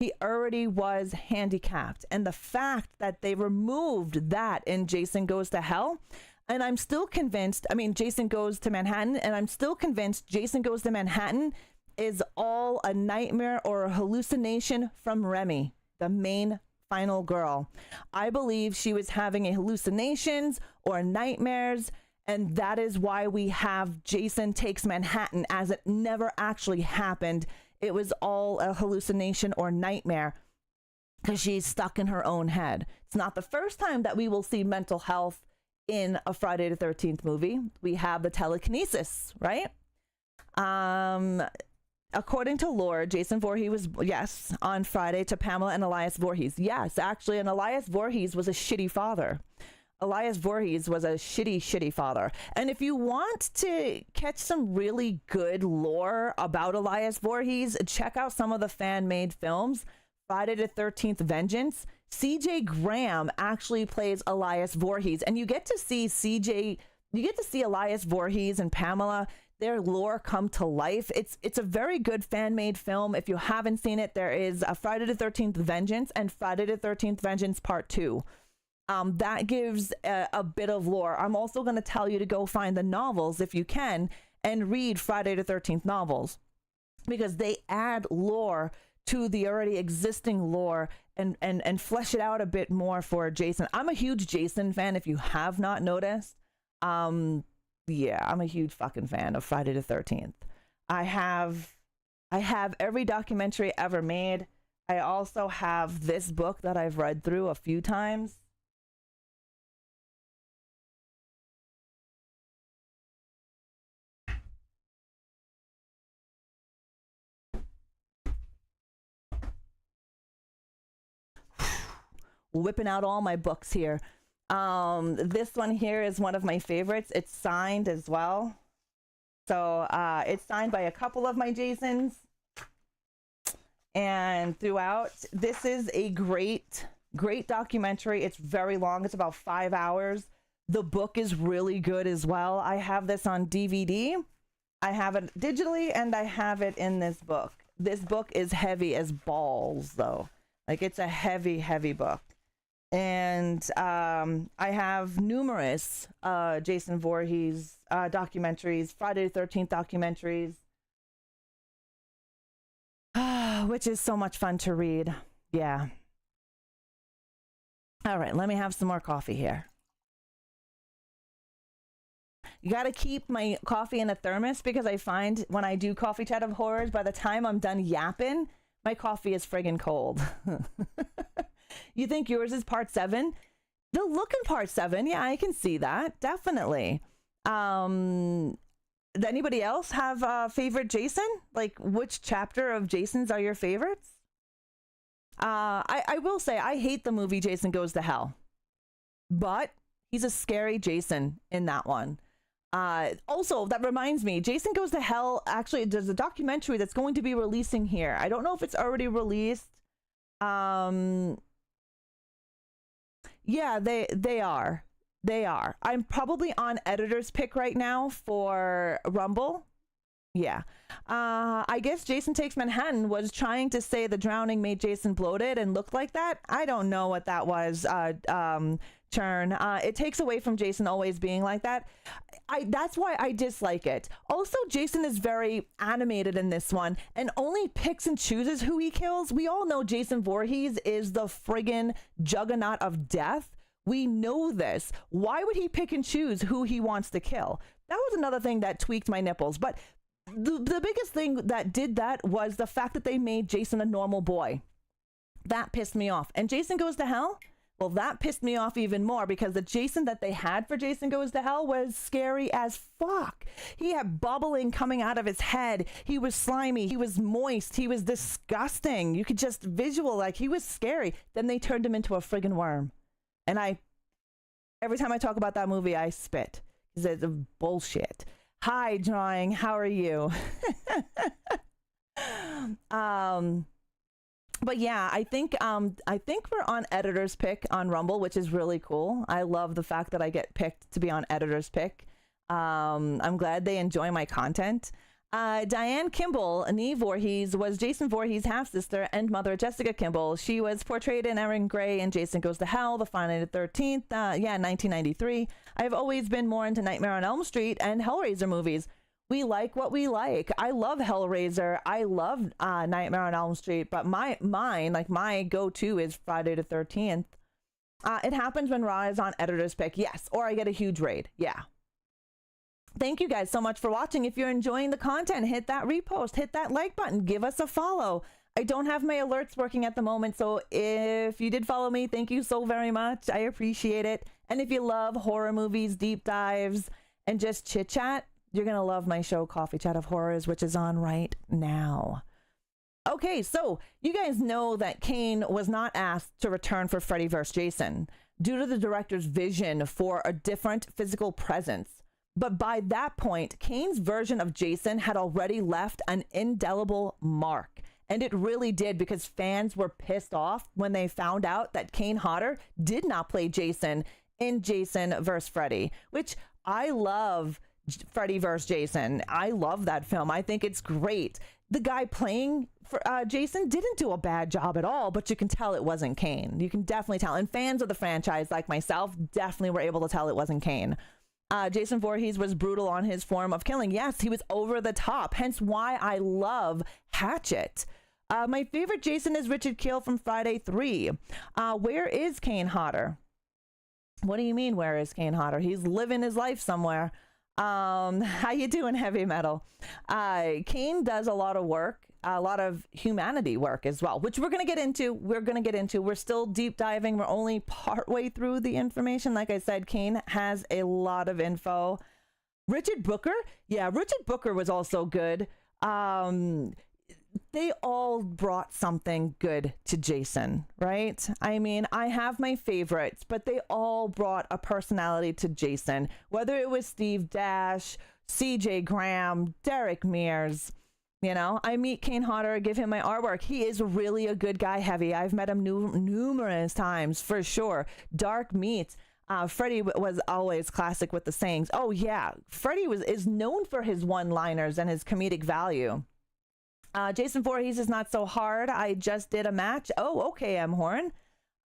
He already was handicapped. And the fact that they removed that in Jason Goes to Hell, and I'm still convinced, Jason Goes to Manhattan, and I'm still convinced Jason Goes to Manhattan is all a nightmare or a hallucination from Remy, the main final girl. I believe she was having hallucinations or nightmares, and that is why we have Jason Takes Manhattan, as it never actually happened. It was all a hallucination or nightmare because she's stuck in her own head. It's not the first time that we will see mental health in a Friday the 13th movie. We have the telekinesis, right? According to lore, Jason Voorhees was, yes, on Friday to Pamela and Elias Voorhees. Yes, actually, and Elias Voorhees was a shitty father. Elias Voorhees was a shitty father. And if you want to catch some really good lore about Elias Voorhees, check out some of the fan-made films. Friday the 13th Vengeance. CJ Graham actually plays Elias Voorhees, and you get to see Elias Voorhees and Pamela, their lore come to life. It's a very good fan-made film. If you haven't seen it, there is a Friday the 13th Vengeance and Friday the 13th Vengeance Part 2. That gives a bit of lore. I'm also going to tell you to go find the novels if you can and read Friday the 13th novels, because they add lore to the already existing lore and flesh it out a bit more for Jason. I'm a huge Jason fan, if you have not noticed. Yeah, I'm a huge fucking fan of Friday the 13th. I have every documentary ever made. I also have this book that I've read through a few times. Whipping out all my books here. This one here is one of my favorites. It's signed as well. So it's signed by a couple of my Jasons. And throughout, this is a great Great documentary. It's very long. It's about 5 hours. The book is really good as well. I have this on DVD. I have it digitally, and I have it in this book. This book is heavy as balls, though. Like, it's a heavy, heavy book. And I have numerous Jason Voorhees documentaries, Friday the 13th documentaries, which is so much fun to read. Yeah. All right, let me have some more coffee here. You got to keep my coffee in a thermos, because I find when I do Coffee Chat of Horrors, by the time I'm done yapping, my coffee is friggin' cold. You think yours is part 7? They'll look in part 7. Yeah, I can see that. Definitely. Does anybody else have a favorite Jason? Like, which chapter of Jason's are your favorites? I will say I hate the movie Jason Goes to Hell, but he's a scary Jason in that one. Also, that reminds me, Jason Goes to Hell, actually, there's a documentary that's going to be releasing here. I don't know if it's already released. Yeah, they are. I'm probably on editor's pick right now for Rumble. Yeah. I guess Jason Takes Manhattan was trying to say the drowning made Jason bloated and looked like that. I don't know what that was, Churn. It takes away from Jason always being like that. That's why I dislike it. Also, Jason is very animated in this one and only picks and chooses who he kills. We all know Jason Voorhees is the friggin' juggernaut of death. We know this. Why would he pick and choose who he wants to kill? That was another thing that tweaked my nipples. But the biggest thing that did that was the fact that they made Jason a normal boy. That pissed me off. And Jason Goes to Hell? Well, that pissed me off even more, because the Jason that they had for Jason Goes to Hell was scary as fuck. He had bubbling coming out of his head. He was slimy. He was moist. He was disgusting. You could just visual, like, he was scary. Then they turned him into a friggin' worm. And every time I talk about that movie, I spit. It's bullshit. Hi, Drawing. How are you? But yeah, I think we're on editor's pick on Rumble, which is really cool. I love the fact that I get picked to be on editor's pick. I'm glad they enjoy my content. Diane Kimball, Nee Voorhees, was Jason Voorhees' half-sister and mother, Jessica Kimball. She was portrayed in Erin Gray and Jason Goes to Hell, the Friday the 13th, 1993. I've always been more into Nightmare on Elm Street and Hellraiser movies. We like what we like. I love Hellraiser. I love Nightmare on Elm Street, but my go-to is Friday the 13th. It happens when Raw is on editor's pick, yes, or I get a huge raid, yeah. Thank you guys so much for watching. If you're enjoying the content, hit that repost, hit that like button, give us a follow. I don't have my alerts working at the moment, so if you did follow me, thank you so very much. I appreciate it. And if you love horror movies, deep dives, and just chit chat, you're going to love my show, Coffee Chat of Horrors, which is on right now. Okay, so you guys know that Kane was not asked to return for Freddy vs. Jason due to the director's vision for a different physical presence. But by that point, Kane's version of Jason had already left an indelible mark. And it really did, because fans were pissed off when they found out that Kane Hodder did not play Jason in Jason vs. Freddy, which I love. Freddy vs. Jason. I love that film. I think it's great. The guy playing for Jason didn't do a bad job at all, but you can tell it wasn't Kane. You can definitely tell. And fans of the franchise like myself definitely were able to tell it wasn't Kane. Jason Voorhees was brutal on his form of killing. Yes, he was over the top, hence why I love Hatchet. My favorite Jason is Richard Kiel from Friday 3. Where is Kane Hodder? What do you mean, where is Kane Hodder? He's living his life somewhere. How you doing, Heavy Metal? Kane does a lot of work, a lot of humanity work as well, which we're going to get into. We're still deep diving. We're only partway through the information. Like I said, Kane has a lot of info. Richard Booker. Yeah, Richard Booker was also good. They all brought something good to Jason, right? I mean, I have my favorites, but they all brought a personality to Jason, whether it was Steve Dash, CJ Graham, Derek Mears. You know, I meet Kane Hodder, give him my artwork. He is really a good guy, Heavy. I've met him numerous times for sure. Dark meets. Freddie was always classic with the sayings. Oh yeah, Freddie is known for his one-liners and his comedic value. Jason Voorhees is not so hard. I just did a match. Oh, okay, M. Horn.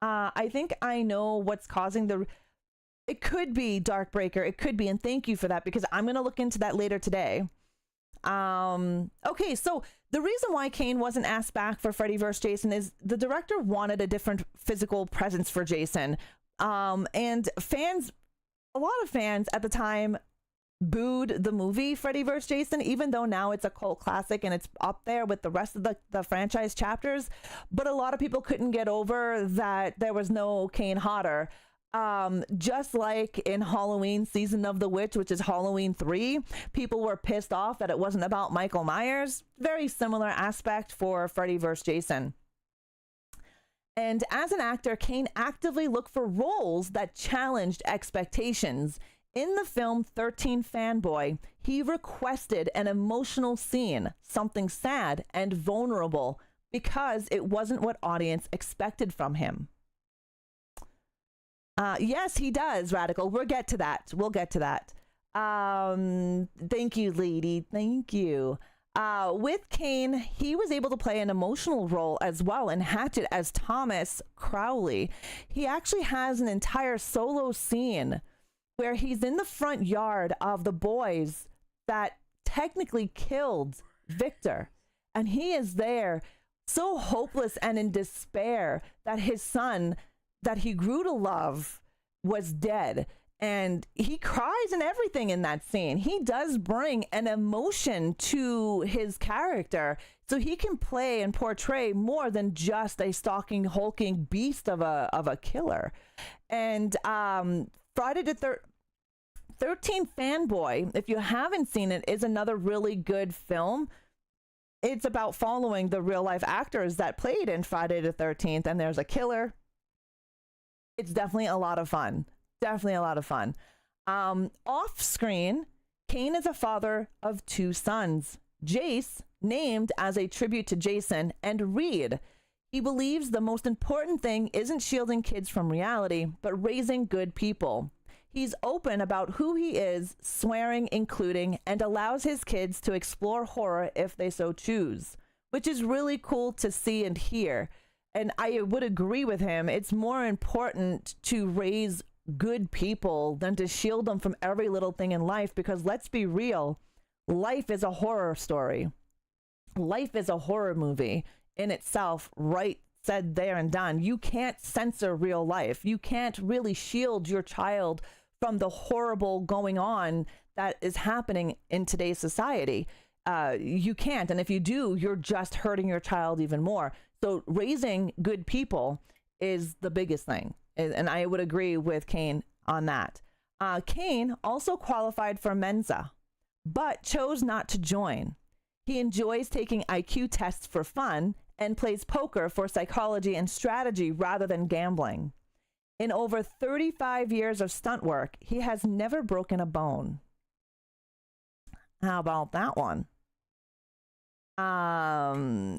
I think I know what's causing the... It could be Darkbreaker. It could be, and thank you for that, because I'm going to look into that later today. Okay, so the reason why Kane wasn't asked back for Freddy vs. Jason is the director wanted a different physical presence for Jason. And fans, a lot of fans at the time booed the movie Freddy vs. Jason, even though now it's a cult classic and it's up there with the rest of the franchise chapters. But a lot of people couldn't get over that there was no Kane Hodder. Just like in Halloween Season of the Witch, which is Halloween 3, people were pissed off that it wasn't about Michael Myers. Very similar aspect for Freddy vs. Jason. And as an actor, Kane actively looked for roles that challenged expectations. In the film 13 Fanboy, he requested an emotional scene, something sad and vulnerable, because it wasn't what audience expected from him. Yes, he does, Radical. We'll get to that. We'll get to that. Thank you, lady. Thank you. With Kane, he was able to play an emotional role as well in Hatchet as Thomas Crowley. He actually has an entire solo scene where he's in the front yard of the boys that technically killed Victor. And he is there so hopeless and in despair that his son that he grew to love was dead. And he cries and everything in that scene. He does bring an emotion to his character, so he can play and portray more than just a stalking, hulking beast of a killer. And Friday the 13th Fanboy, if you haven't seen it, is another really good film. It's about following the real life actors that played in Friday the 13th, and there's a killer. It's definitely a lot of fun. Definitely a lot of fun. Off screen, Kane is a father of 2 sons. Jace, named as a tribute to Jason, and Reed. He believes the most important thing isn't shielding kids from reality, but raising good people. He's open about who he is, swearing, including, and allows his kids to explore horror if they so choose, which is really cool to see and hear. And I would agree with him. It's more important to raise good people than to shield them from every little thing in life, because let's be real, life is a horror story. Life is a horror movie in itself, right? Said there and done. You can't censor real life. You can't really shield your child from the horrible going on that is happening in today's society. You can't. And if you do, you're just hurting your child even more. So raising good people is the biggest thing. And I would agree with Kane on that. Kane also qualified for Mensa, but chose not to join. He enjoys taking IQ tests for fun and plays poker for psychology and strategy rather than gambling. In over 35 years of stunt work, he has never broken a bone. How about that one?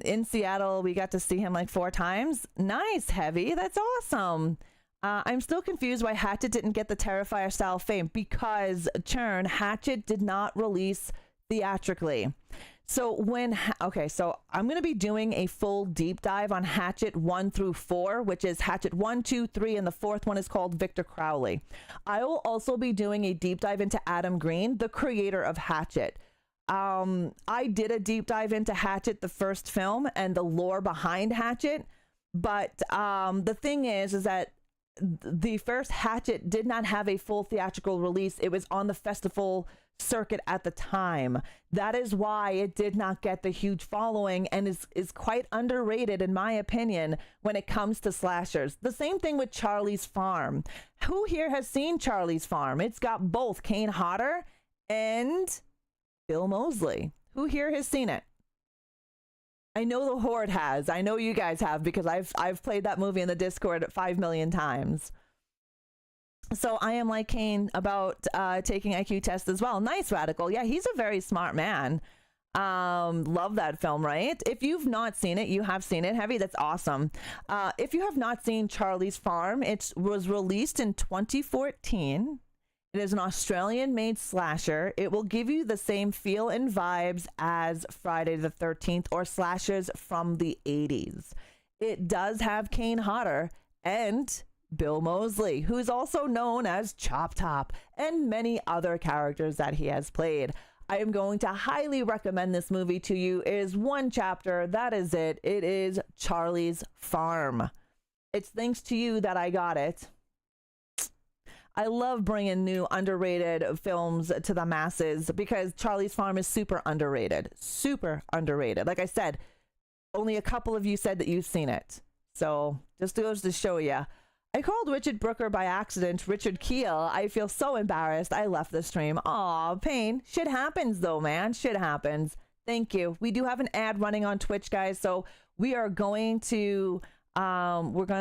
In Seattle, we got to see him like 4 times. Nice, Heavy. That's awesome. I'm still confused why Hatchet didn't get the Terrifier style fame, because Churn, Hatchet did not release theatrically. So so I'm going to be doing a full deep dive on Hatchet 1 through 4, which is Hatchet 1, 2, 3, and the 4th one is called Victor Crowley. I will also be doing a deep dive into Adam Green, the creator of Hatchet. I did a deep dive into Hatchet, the first film, and the lore behind Hatchet. But the thing is that the first Hatchet did not have a full theatrical release. It was on the festival circuit at the time. That is why it did not get the huge following and is quite underrated, in my opinion, when it comes to slashers. The same thing with Charlie's Farm. Who here has seen Charlie's Farm? It's got both Kane Hodder and Bill Moseley. Who here has seen it? I know the Horde has. I know you guys have, because I've played that movie in the Discord 5 million times. So I am like Kane about taking IQ tests as well. Nice, Radical. Yeah, he's a very smart man. Love that film, right? If you've not seen it, you have seen it. Heavy, that's awesome. If you have not seen Charlie's Farm, it was released in 2014. It is an Australian-made slasher. It will give you the same feel and vibes as Friday the 13th or slashers from the 80s. It does have Kane Hodder and Bill Moseley, who's also known as Chop Top, and many other characters that he has played. I am going to highly recommend this movie to you. It is one chapter. That is it. It is Charlie's Farm. It's thanks to you that I got it. I love bringing new underrated films to the masses because Charlie's Farm is super underrated. Super underrated. Like I said, only a couple of you said that you've seen it. So just goes to show you. I called Richard Brooker by accident Richard Keel. I feel so embarrassed. I left the stream. Aw, pain. Shit happens though, man. Shit happens. Thank you. We do have an ad running on Twitch, guys. So we are going to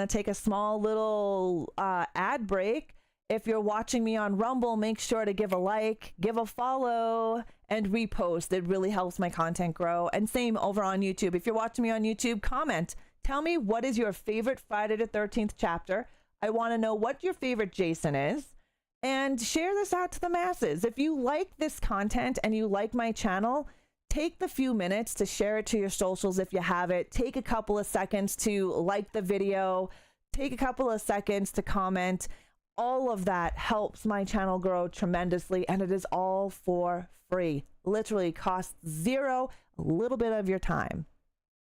take a small little ad break. If you're watching me on Rumble, make sure to give a like, give a follow, and repost. It really helps my content grow. And same over on YouTube. If you're watching me on YouTube, comment. Tell me what is your favorite Friday the 13th chapter. I want to know what your favorite Jason is. And share this out to the masses. If you like this content and you like my channel, take the few minutes to share it to your socials if you have it. Take a couple of seconds to like the video. Take a couple of seconds to comment. All of that helps my channel grow tremendously, and it is all for free. Literally costs zero, a little bit of your time.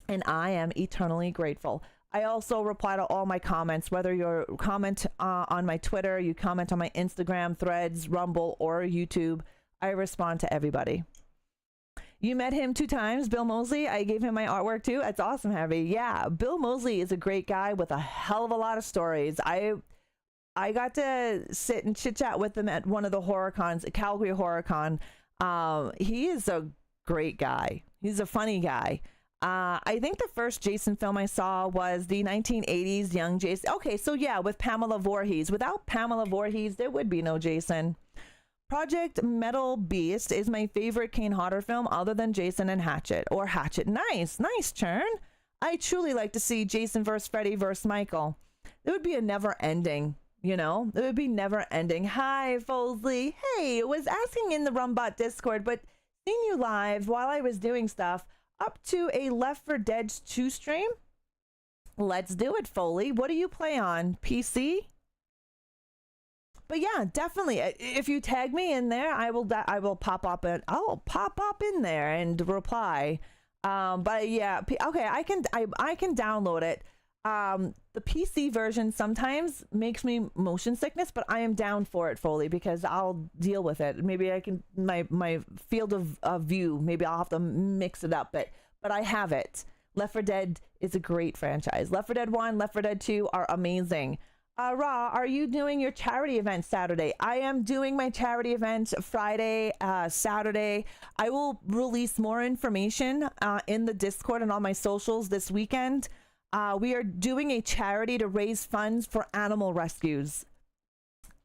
And I am eternally grateful. I also reply to all my comments, whether you comment on my Twitter, you comment on my Instagram, Threads, Rumble, or YouTube. I respond to everybody. You met him 2 times, Bill Moseley. I gave him my artwork too. That's awesome, Heavy. Yeah, Bill Moseley is a great guy with a hell of a lot of stories. I got to sit and chit chat with him at one of the horror cons, Calgary Horror Con. He is a great guy. He's a funny guy. I think the first Jason film I saw was the 1980s Young Jason. Okay, so yeah, with Pamela Voorhees. Without Pamela Voorhees, there would be no Jason. Project Metal Beast is my favorite Kane Hodder film other than Jason and Hatchet. Or Hatchet. Nice churn. I truly like to see Jason versus Freddy versus Michael. It would be a never ending. You know, it would be never ending. Hi, Fosley. Hey, was asking in the Rumbot Discord, but seeing you live while I was doing stuff up to a Left 4 Dead 2 stream. Let's do it, Foley. What do you play on? PC? But yeah, definitely. If you tag me in there, I will pop up and I'll pop up in there and reply. But yeah, okay, I can download it. The PC version sometimes makes me motion sickness, but I am down for it, Foley, because I'll deal with it. Maybe I can, my field of view, maybe I'll have to mix it up, but I have it. Left 4 Dead is a great franchise. Left 4 Dead 1, Left 4 Dead 2 are amazing. Ra, are you doing your charity event Saturday? I am doing my charity event Friday, Saturday. I will release more information in the Discord and on my socials this weekend. We are doing a charity to raise funds for animal rescues.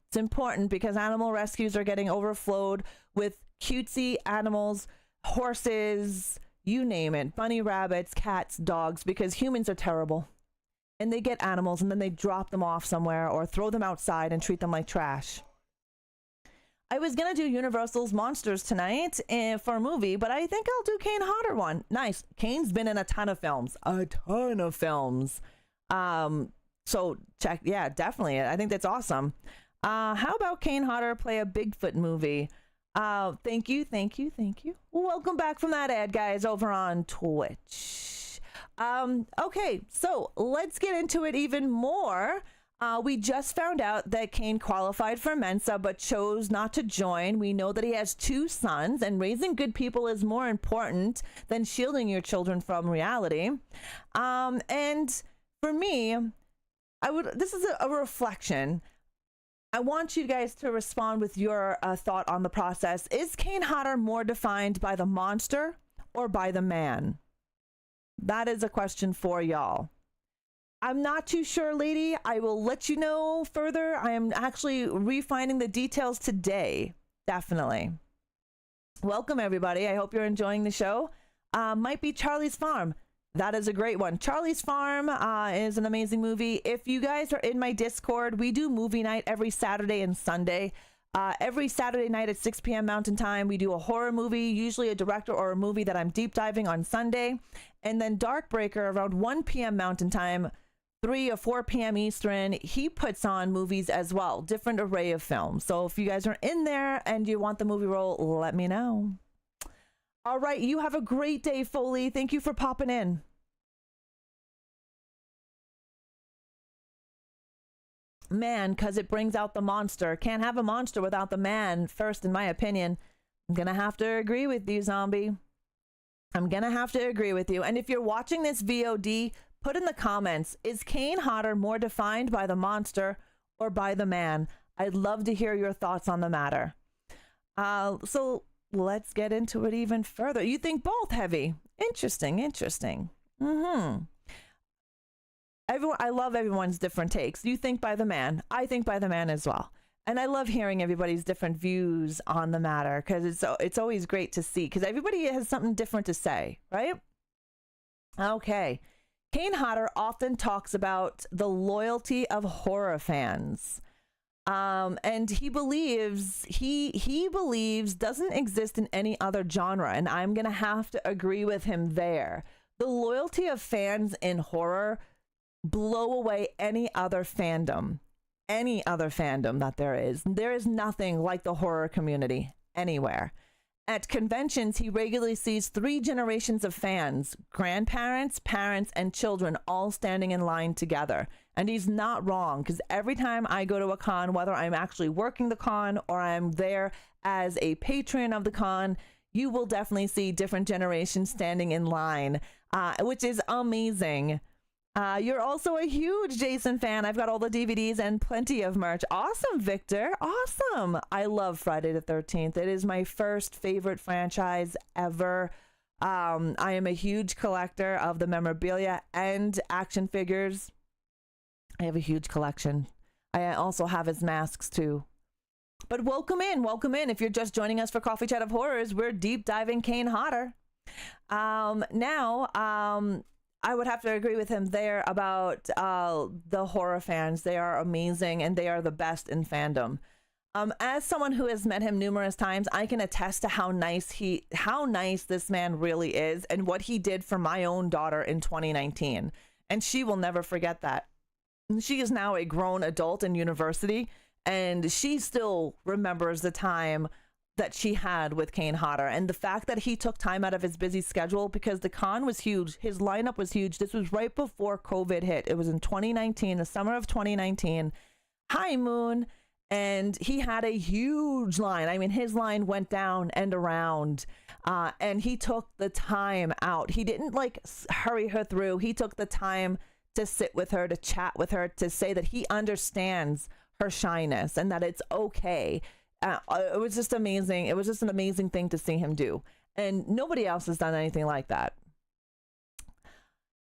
It's important because animal rescues are getting overflowed with cutesy animals, horses, you name it, bunny rabbits, cats, dogs, because humans are terrible. And they get animals and then they drop them off somewhere or throw them outside and treat them like trash. I was going to do Universal's Monsters tonight for a movie, but I think I'll do Kane Hodder one. Nice. Kane's been in a ton of films. A ton of films. So check. Yeah, definitely. I think that's awesome. How about Kane Hodder play a Bigfoot movie? Thank you. Welcome back from that ad, guys, over on Twitch. Okay, so let's get into it even more. We just found out that Kane qualified for Mensa but chose not to join. We know that he has 2 sons, and raising good people is more important than shielding your children from reality. And for me, this is a reflection. I want you guys to respond with your thought on the process. Is Kane Hodder more defined by the monster or by the man? That is a question for y'all. I'm not too sure, lady. I will let you know further. I am actually refining the details today. Definitely. Welcome, everybody. I hope you're enjoying the show. Might be Charlie's Farm. That is a great one. Charlie's Farm is an amazing movie. If you guys are in my Discord, we do movie night every Saturday and Sunday. Every Saturday night at 6 p.m. Mountain Time, we do a horror movie, usually a director or a movie that I'm deep diving on Sunday. And then Darkbreaker around 1 p.m. Mountain Time, 3 or 4 p.m. Eastern, he puts on movies as well, different array of films. So if you guys are in there and you want the movie role, let me know. All right, you have a great day, Foley. Thank you for popping in. Man, because it brings out the monster. Can't have a monster without the man first, in my opinion. I'm gonna have to agree with you, zombie. I'm gonna have to agree with you. And if you're watching this VOD, put in the comments, is Kane Hodder more defined by the monster or by the man? I'd love to hear your thoughts on the matter. So let's get into it even further. You think both, Heavy? Interesting, interesting. I love everyone's different takes. You think by the man. I think by the man as well. And I love hearing everybody's different views on the matter, because it's always great to see, because everybody has something different to say, right? Okay. Kane Hodder often talks about the loyalty of horror fans. And he believes doesn't exist in any other genre. And I'm going to have to agree with him there. The loyalty of fans in horror blow away any other fandom that there is. There is nothing like the horror community anywhere. At conventions, he regularly sees 3 generations of fans, grandparents, parents, and children all standing in line together. And he's not wrong, because every time I go to a con, whether I'm actually working the con or I'm there as a patron of the con, you will definitely see different generations standing in line, which is amazing. You're also a huge Jason fan. I've got all the DVDs and plenty of merch. Awesome, Victor. Awesome. I love Friday the 13th. It is my first favorite franchise ever. I am a huge collector of the memorabilia and action figures. I have a huge collection. I also have his masks too. But welcome in. Welcome in. If you're just joining us for Coffee Chat of Horrors, we're deep diving Kane Hodder. I would have to agree with him there about the horror fans. They are amazing and they are the best in fandom. As someone who has met him numerous times, I can attest to how nice this man really is and what he did for my own daughter in 2019. And she will never forget that. She is now a grown adult in university, and she still remembers the time that she had with Kane Hodder, and the fact that he took time out of his busy schedule, because the con was huge, his lineup was huge. This was right before COVID hit. It was in 2019, the summer of 2019. Hi, Moon. And he had a huge line. I mean, his line went down and around, and he took the time out. He didn't like hurry her through. He took the time to sit with her, to chat with her, to say that he understands her shyness and that it's okay. It was just amazing. It was just an amazing thing to see him do. And nobody else has done anything like that.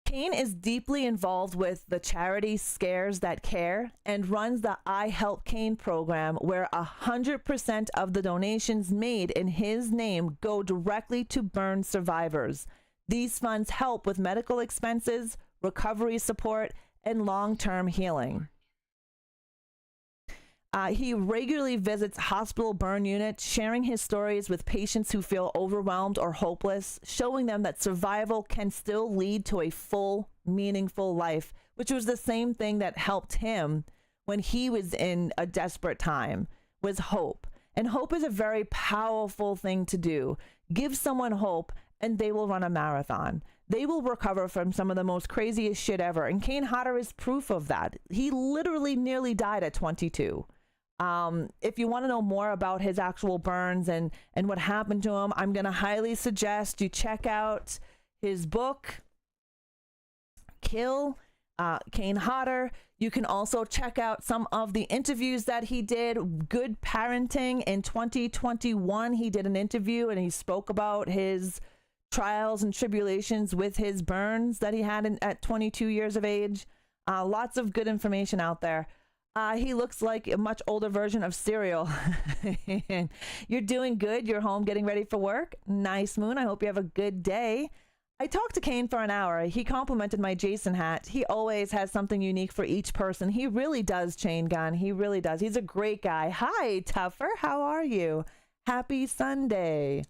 Kane is deeply involved with the charity Scares That Care and runs the I Help Kane program, where 100% of the donations made in his name go directly to burn survivors. These funds help with medical expenses, recovery support, and long-term healing. He regularly visits hospital burn units, sharing his stories with patients who feel overwhelmed or hopeless, showing them that survival can still lead to a full, meaningful life, which was the same thing that helped him when he was in a desperate time, was hope. And hope is a very powerful thing to do. Give someone hope and they will run a marathon. They will recover from some of the most craziest shit ever. And Kane Hodder is proof of that. He literally nearly died at 22. If you want to know more about his actual burns and what happened to him, I'm going to highly suggest you check out his book, Kill, Kane Hodder. You can also check out some of the interviews that he did. Good Parenting in 2021. He did an interview and he spoke about his trials and tribulations with his burns that he had at 22 years of age. Lots of good information out there. He looks like a much older version of Serial. You're doing good. You're home getting ready for work. Nice, Moon. I hope you have a good day. I talked to Kane for an hour. He complimented my Jason hat. He always has something unique for each person. He really does, Chain Gun. He really does. He's a great guy. Hi, Tougher. How are you? Happy Sunday.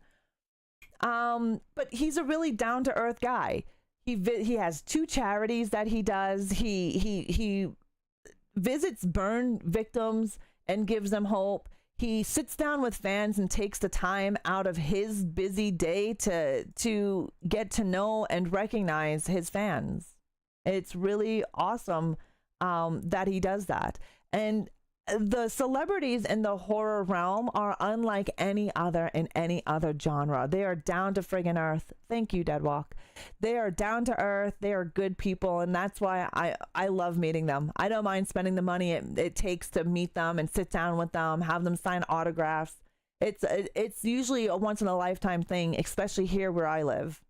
But he's a really down-to-earth guy. He has 2 charities that he does. He visits burn victims and gives them hope. He sits down with fans and takes the time out of his busy day to get to know and recognize his fans. It's really awesome that he does that. And the celebrities in the horror realm are unlike any other in any other genre. They are down to friggin' earth. Thank you, Deadwalk. They are down to earth. They are good people, and that's why I love meeting them. I don't mind spending the money it takes to meet them and sit down with them, have them sign autographs. It's usually a once in a lifetime thing, especially here where I live.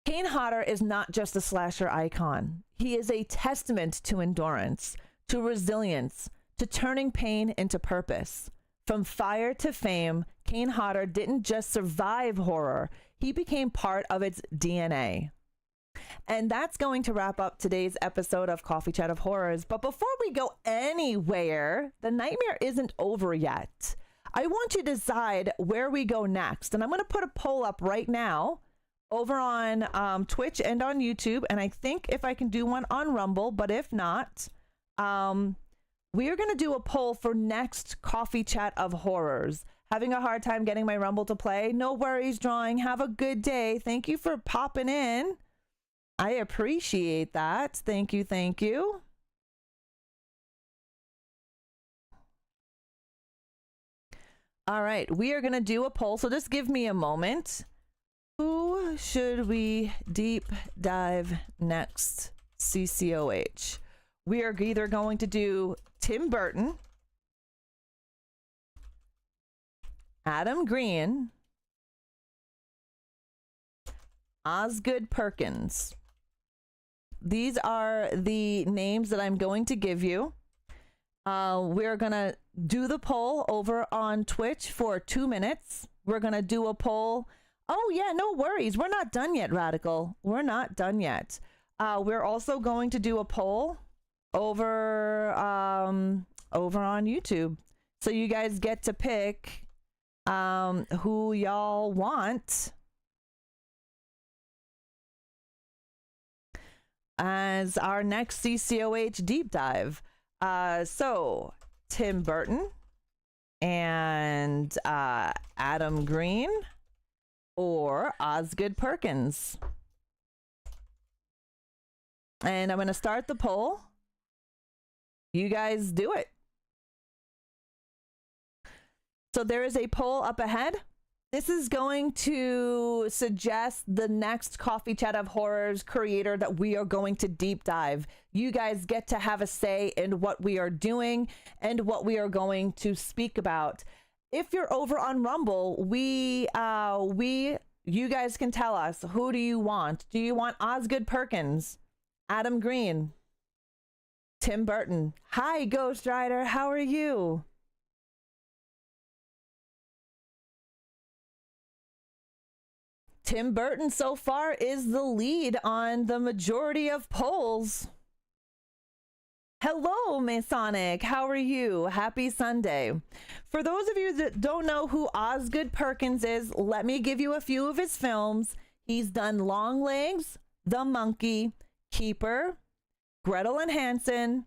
Kane Hodder is not just a slasher icon. He is a testament to endurance, to resilience, to turning pain into purpose. From fire to fame, Kane Hodder didn't just survive horror, he became part of its DNA. And that's going to wrap up today's episode of Coffee Chat of Horrors. But before we go anywhere, the nightmare isn't over yet. I want you to decide where we go next. And I'm going to put a poll up right now over on Twitch and on YouTube. And I think if I can do one on Rumble, but if not, we are going to do a poll for next Coffee Chat of Horrors. Having a hard time getting my Rumble to play? No worries, Drawing. Have a good day. Thank you for popping in. I appreciate that. Thank you. Thank you. All right. We are going to do a poll. So just give me a moment. Who should we deep dive next? CCOH. We are either going to do Tim Burton, Adam Green, Osgood Perkins. These are the names that I'm going to give you. We're going to do the poll over on Twitch for 2 minutes. We're going to do a poll. Oh, yeah, no worries. We're not done yet, Radical. We're not done yet. We're also going to do a poll over on YouTube. So you guys get to pick who y'all want as our next CCOH deep dive. So Tim Burton and Adam Green or Osgood Perkins. And I'm going to start the poll. You guys do it. So there is a poll up ahead. This is going to suggest the next Coffee Chat of Horrors creator that we are going to deep dive. You guys get to have a say in what we are doing and what we are going to speak about. If you're over on Rumble, you guys can tell us, who do you want? Do you want Osgood Perkins, Adam Green, Tim Burton? Hi, Ghost Rider. How are you? Tim Burton so far is the lead on the majority of polls. Hello, Masonic. How are you? Happy Sunday. For those of you that don't know who Osgood Perkins is, let me give you a few of his films. He's done Long Legs, The Monkey, Keeper, Gretel and Hansen,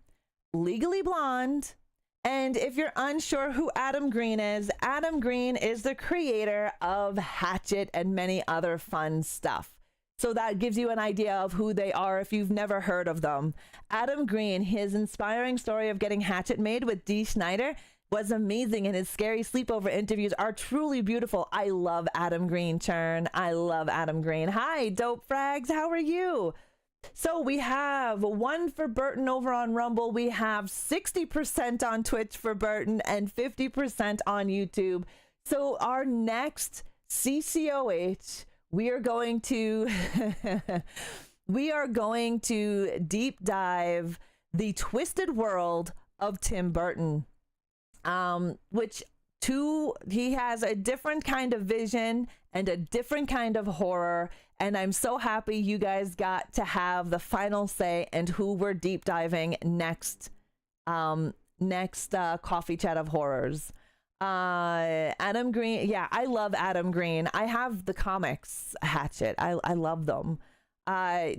Legally Blonde, and if you're unsure who Adam Green is the creator of Hatchet and many other fun stuff. So that gives you an idea of who they are if you've never heard of them. Adam Green, his inspiring story of getting Hatchet made with Dee Snider was amazing, and his scary sleepover interviews are truly beautiful. I love Adam Green, Churn. I love Adam Green. Hi, Dope Frags. How are you? So we have 1 for Burton over on Rumble. We have 60% on Twitch for Burton and 50% on YouTube. So our next CCOH, we are going to deep dive The Twisted World of Tim Burton, which he has a different kind of vision and a different kind of horror, and I'm so happy you guys got to have the final say and who we're deep diving next coffee chat of horrors. Adam Green, yeah, I love Adam Green. I have the comics Hatchet. I love them. I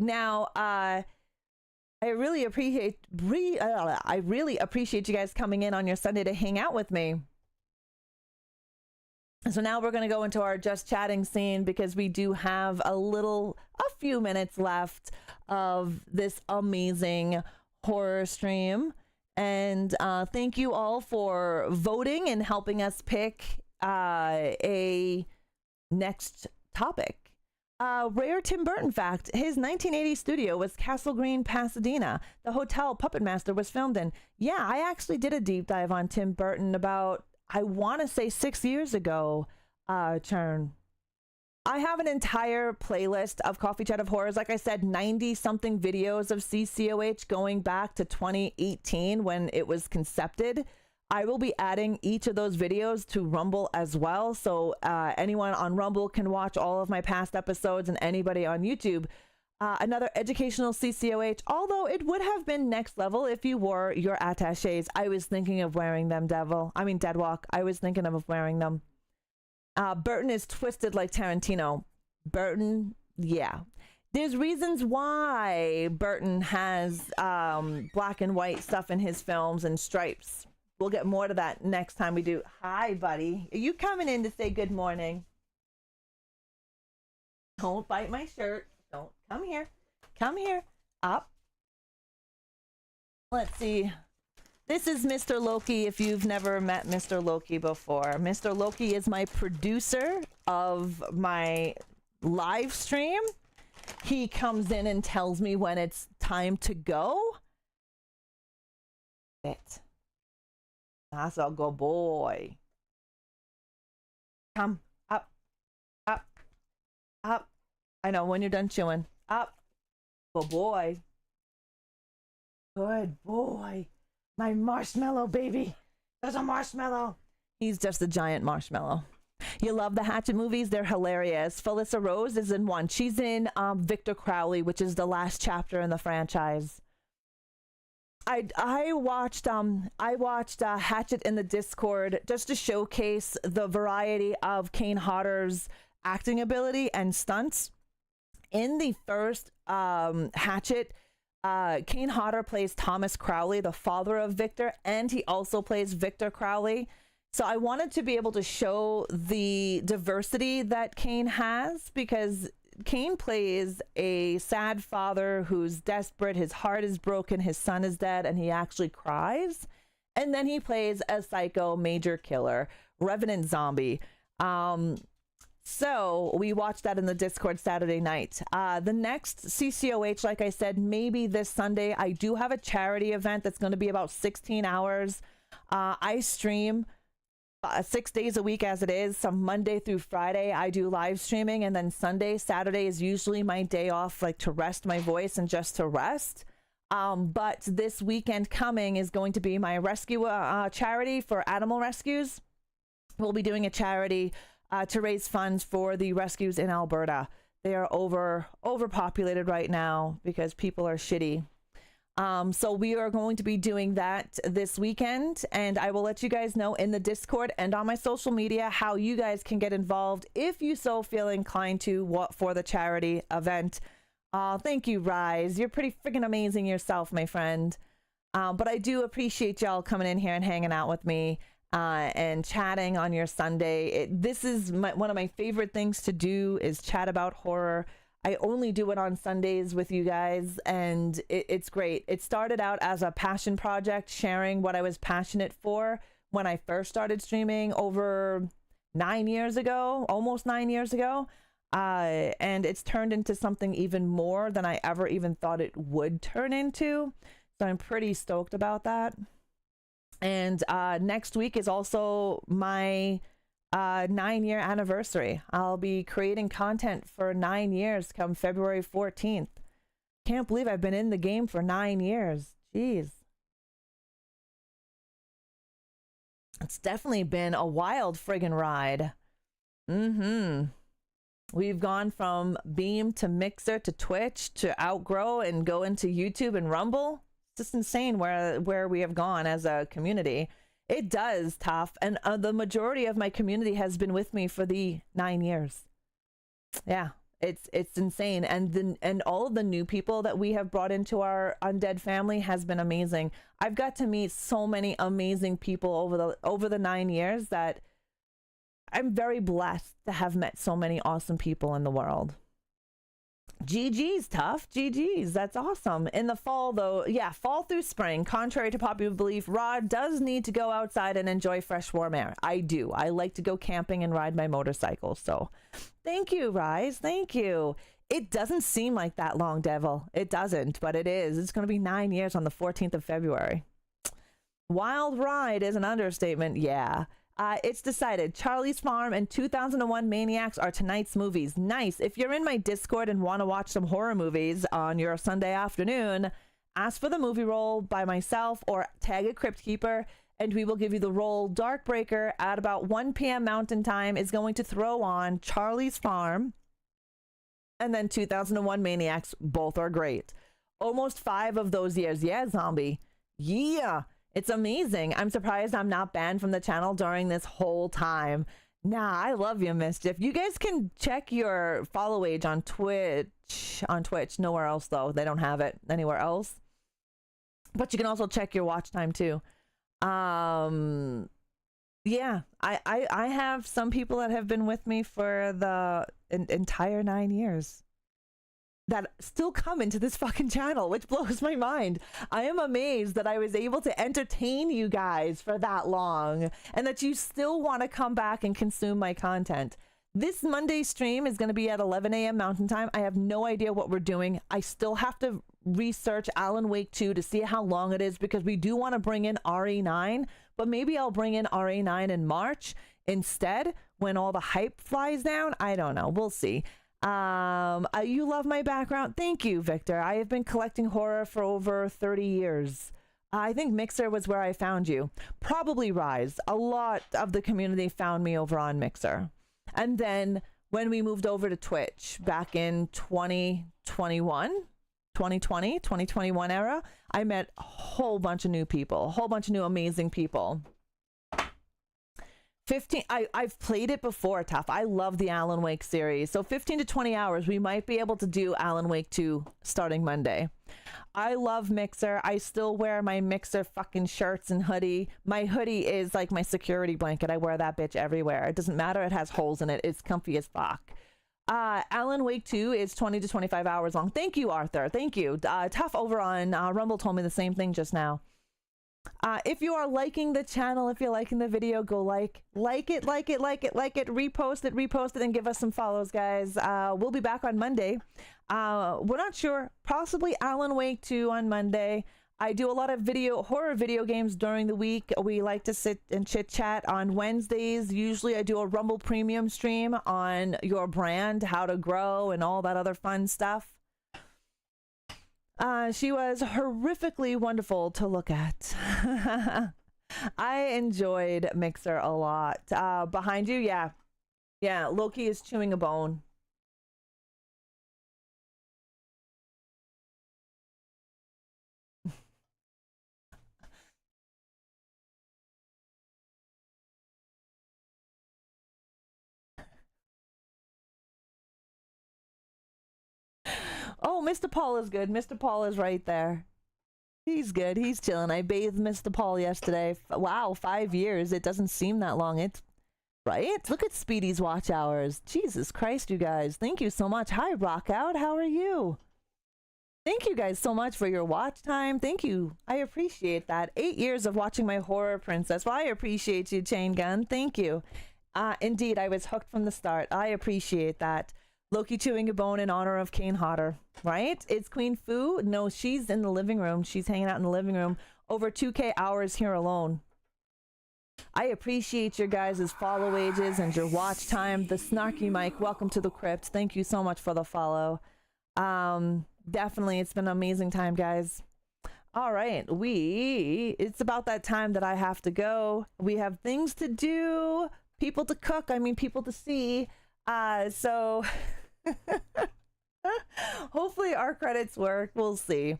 really appreciate you guys coming in on your Sunday to hang out with me. So now we're going to go into our just chatting scene because we do have a few minutes left of this amazing horror stream. And thank you all for voting and helping us pick a next topic. Rare Tim Burton fact: his 1980 studio was Castle Green, Pasadena. The hotel Puppet Master was filmed in. Yeah, I actually did a deep dive on Tim Burton about, I want to say 6 years ago, Churn. I have an entire playlist of Coffee Chat of Horrors. Like I said, 90 something videos of CCOH going back to 2018 when it was concepted. I will be adding each of those videos to Rumble as well. So anyone on Rumble can watch all of my past episodes, and anybody on YouTube. Another educational CCOH, although it would have been next level if you wore your attachés. I was thinking of wearing them, Deadwalk. I was thinking of wearing them. Burton is twisted like Tarantino. Burton, yeah. There's reasons why Burton has black and white stuff in his films and stripes. We'll get more to that next time we do. Hi, buddy. Are you coming in to say good morning? Don't bite my shirt. Don't. Come here. Come here. Up. Let's see. This is Mr. Loki, if you've never met Mr. Loki before. Mr. Loki is my producer of my live stream. He comes in and tells me when it's time to go. That's a good boy. Come. Up. Up. Up. I know, when you're done chewing. Up. Good boy. Good boy. My marshmallow baby. There's a marshmallow. He's just a giant marshmallow. You love the Hatchet movies? They're hilarious. Felissa Rose is in one. She's in Victor Crowley, which is the last chapter in the franchise. I watched Hatchet in the Discord just to showcase the variety of Kane Hodder's acting ability and stunts. In the first Hatchet, Kane Hodder plays Thomas Crowley, the father of Victor, and he also plays Victor Crowley. So I wanted to be able to show the diversity that Kane has, because Kane plays a sad father who's desperate, his heart is broken, his son is dead, and he actually cries. And then he plays a psycho major killer, revenant zombie. So we watched that in the Discord Saturday night. The next CCOH, like I said, maybe this Sunday. I do have a charity event that's going to be about 16 hours. I stream 6 days a week as it is. Some Monday through Friday I do live streaming, and then Saturday is usually my day off, like to rest my voice and just to rest. But this weekend coming is going to be my rescue charity for animal rescues. We'll be doing a charity to raise funds for the rescues in Alberta. They are overpopulated right now because people are shitty. So we are going to be doing that this weekend, and I will let you guys know in the Discord and on my social media how you guys can get involved if you so feel inclined to for the charity event. Thank you, Rise. You're pretty freaking amazing yourself, my friend. But I do appreciate y'all coming in here and hanging out with me and chatting on your Sunday. This is one of my favorite things to do, is chat about horror. I only do it on Sundays with you guys, and it's great. It started out as a passion project, sharing what I was passionate for when I first started streaming over 9 years ago, almost 9 years ago. And it's turned into something even more than I ever even thought it would turn into. So I'm pretty stoked about that. And next week is also my 9-year anniversary. I'll be creating content for 9 years come February 14th. Can't believe I've been in the game for 9 years. Jeez. It's definitely been a wild friggin' ride. We've gone from Beam to Mixer to Twitch to Outgrow and go into YouTube and Rumble. It's just insane where we have gone as a community. It does, tough. And the majority of my community has been with me for the 9 years. Yeah, it's insane. And all of the new people that we have brought into our undead family has been amazing. I've got to meet so many amazing people over the 9 years that I'm very blessed to have met so many awesome people in the world. GG's, tough. GG's. That's awesome. In the fall, though, yeah, fall through spring, contrary to popular belief, Rod does need to go outside and enjoy fresh, warm air. I do. I like to go camping and ride my motorcycle. So thank you, Rise. Thank you. It doesn't seem like that long, Devil. It doesn't, but it is. It's going to be 9 years on the 14th of February. Wild ride is an understatement. Yeah. It's decided. Charlie's Farm and 2001 Maniacs are tonight's movies. Nice. If you're in my Discord and want to watch some horror movies on your Sunday afternoon, ask for the movie roll by myself or tag a Crypt Keeper, and we will give you the roll. Darkbreaker at about 1 p.m. Mountain Time is going to throw on Charlie's Farm and then 2001 Maniacs. Both are great. Almost 5 of those years. Yeah, Zombie. Yeah. It's amazing. I'm surprised I'm not banned from the channel during this whole time. Nah, I love you, Mischief. You guys can check your follow age on Twitch. Nowhere else, though. They don't have it anywhere else. But you can also check your watch time, too. Yeah, I have some people that have been with me for the entire 9 years that still come into this fucking channel, which blows my mind. I am amazed that I was able to entertain you guys for that long and that you still want to come back and consume my content. This Monday stream is going to be at 11 a.m. Mountain Time. I have no idea what we're doing. I still have to research Alan Wake 2 to see how long it is because we do want to bring in RE9, but maybe I'll bring in RE9 in March instead when all the hype flies down. I don't know. We'll see. You love my background. Thank you, Victor. I have been collecting horror for over 30 years. I think Mixer was where I found you. Probably Rise. A lot of the community found me over on Mixer. And then when we moved over to Twitch back in 2021 era, I met a whole bunch of new people, a whole bunch of new amazing people. 15, I've played it before, Tough. I love the Alan Wake series. So 15 to 20 hours, we might be able to do Alan Wake 2 starting Monday. I love Mixer. I still wear my Mixer fucking shirts and hoodie. My hoodie is like my security blanket. I wear that bitch everywhere. It doesn't matter. It has holes in it. It's comfy as fuck. Alan Wake 2 is 20 to 25 hours long. Thank you, Arthur. Thank you. Tough over on Rumble told me the same thing just now. If you are liking the channel, if you're liking the video, go like it, repost it, and give us some follows, guys. We'll be back on Monday. We're not sure. Possibly Alan Wake 2 on Monday. I do a lot of horror video games during the week. We like to sit and chit chat on Wednesdays. Usually I do a Rumble Premium stream on your brand, how to grow, and all that other fun stuff. She was horrifically wonderful to look at. I enjoyed Mixer a lot. Behind you, yeah. Yeah, Loki is chewing a bone. Oh, Mr. Paul is good. Mr. Paul is right there. He's good. He's chilling. I bathed Mr. Paul yesterday. Wow, 5 years. It doesn't seem that long. It's right. Look at Speedy's watch hours. Jesus Christ, you guys. Thank you so much. Hi, Rockout. How are you? Thank you guys so much for your watch time. Thank you. I appreciate that. 8 years of watching my horror princess. Well, I appreciate you, Chain Gun. Thank you. Indeed, I was hooked from the start. I appreciate that. Loki chewing a bone in honor of Kane Hodder, right? It's Queen Fu. No, she's in the living room. She's hanging out in the living room. Over 2K hours here alone. I appreciate your guys' follow ages and your watch time. The Snarky Mike, welcome to the crypt. Thank you so much for the follow. Definitely, it's been an amazing time, guys. All right, it's about that time that I have to go. We have things to do, people to cook, people to see. So hopefully our credits work. We'll see.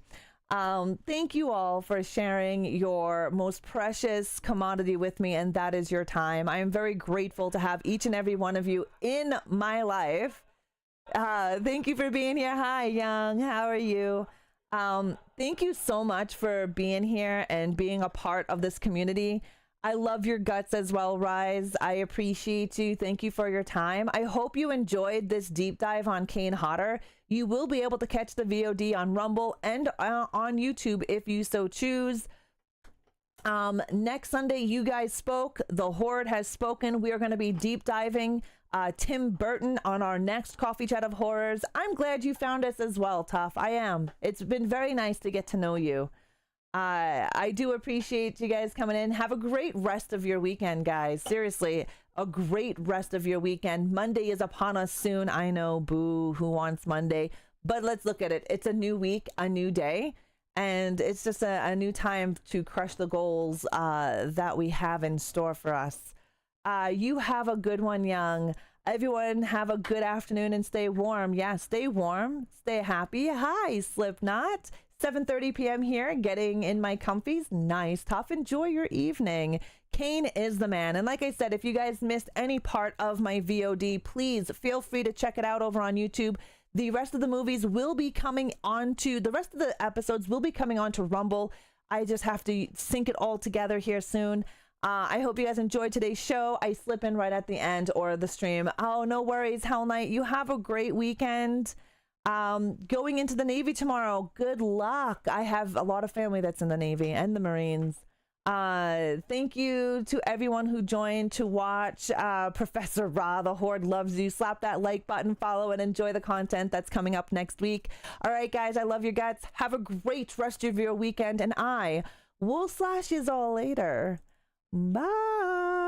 Thank you all for sharing your most precious commodity with me, and that is your time. I am very grateful to have each and every one of you in my life. Thank you for being here. Hi, Young. How are you? Thank you so much for being here and being a part of this community. I love your guts as well, Rise. I appreciate you. Thank you for your time. I hope you enjoyed this deep dive on Kane Hodder. You will be able to catch the VOD on Rumble and on YouTube if you so choose. Next Sunday, you guys spoke. The Horde has spoken. We are going to be deep diving Tim Burton on our next Coffee Chat of Horrors. I'm glad you found us as well, Tough. I am. It's been very nice to get to know you. I do appreciate you guys coming in. Have a great rest of your weekend, guys. Seriously, a great rest of your weekend. Monday is upon us soon. I know, boo, who wants Monday? But let's look at it. It's a new week, a new day. And it's just a new time to crush the goals that we have in store for us. You have a good one, Young. Everyone have a good afternoon and stay warm. Yeah, stay warm. Stay happy. Hi, Slipknot. 7:30 p.m. here, getting in my comfies. Nice, Tough. Enjoy your evening. Kane is the man. And like I said, if you guys missed any part of my VOD, please feel free to check it out over on YouTube. The rest of the movies will be coming onto, the rest of the episodes will be coming onto Rumble. I just have to sync it all together here soon. I hope you guys enjoyed today's show. I slip in right at the end or the stream. Oh, no worries, Hell Knight. You have a great weekend. Going into the Navy tomorrow. Good luck. I have a lot of family that's in the Navy and the Marines. Thank you to everyone who joined to watch. Professor Ra, the Horde loves you. Slap that like button, follow, and enjoy the content that's coming up next week. All right, guys, I love your guts. Have a great rest of your weekend, and I will slash yous all later. Bye.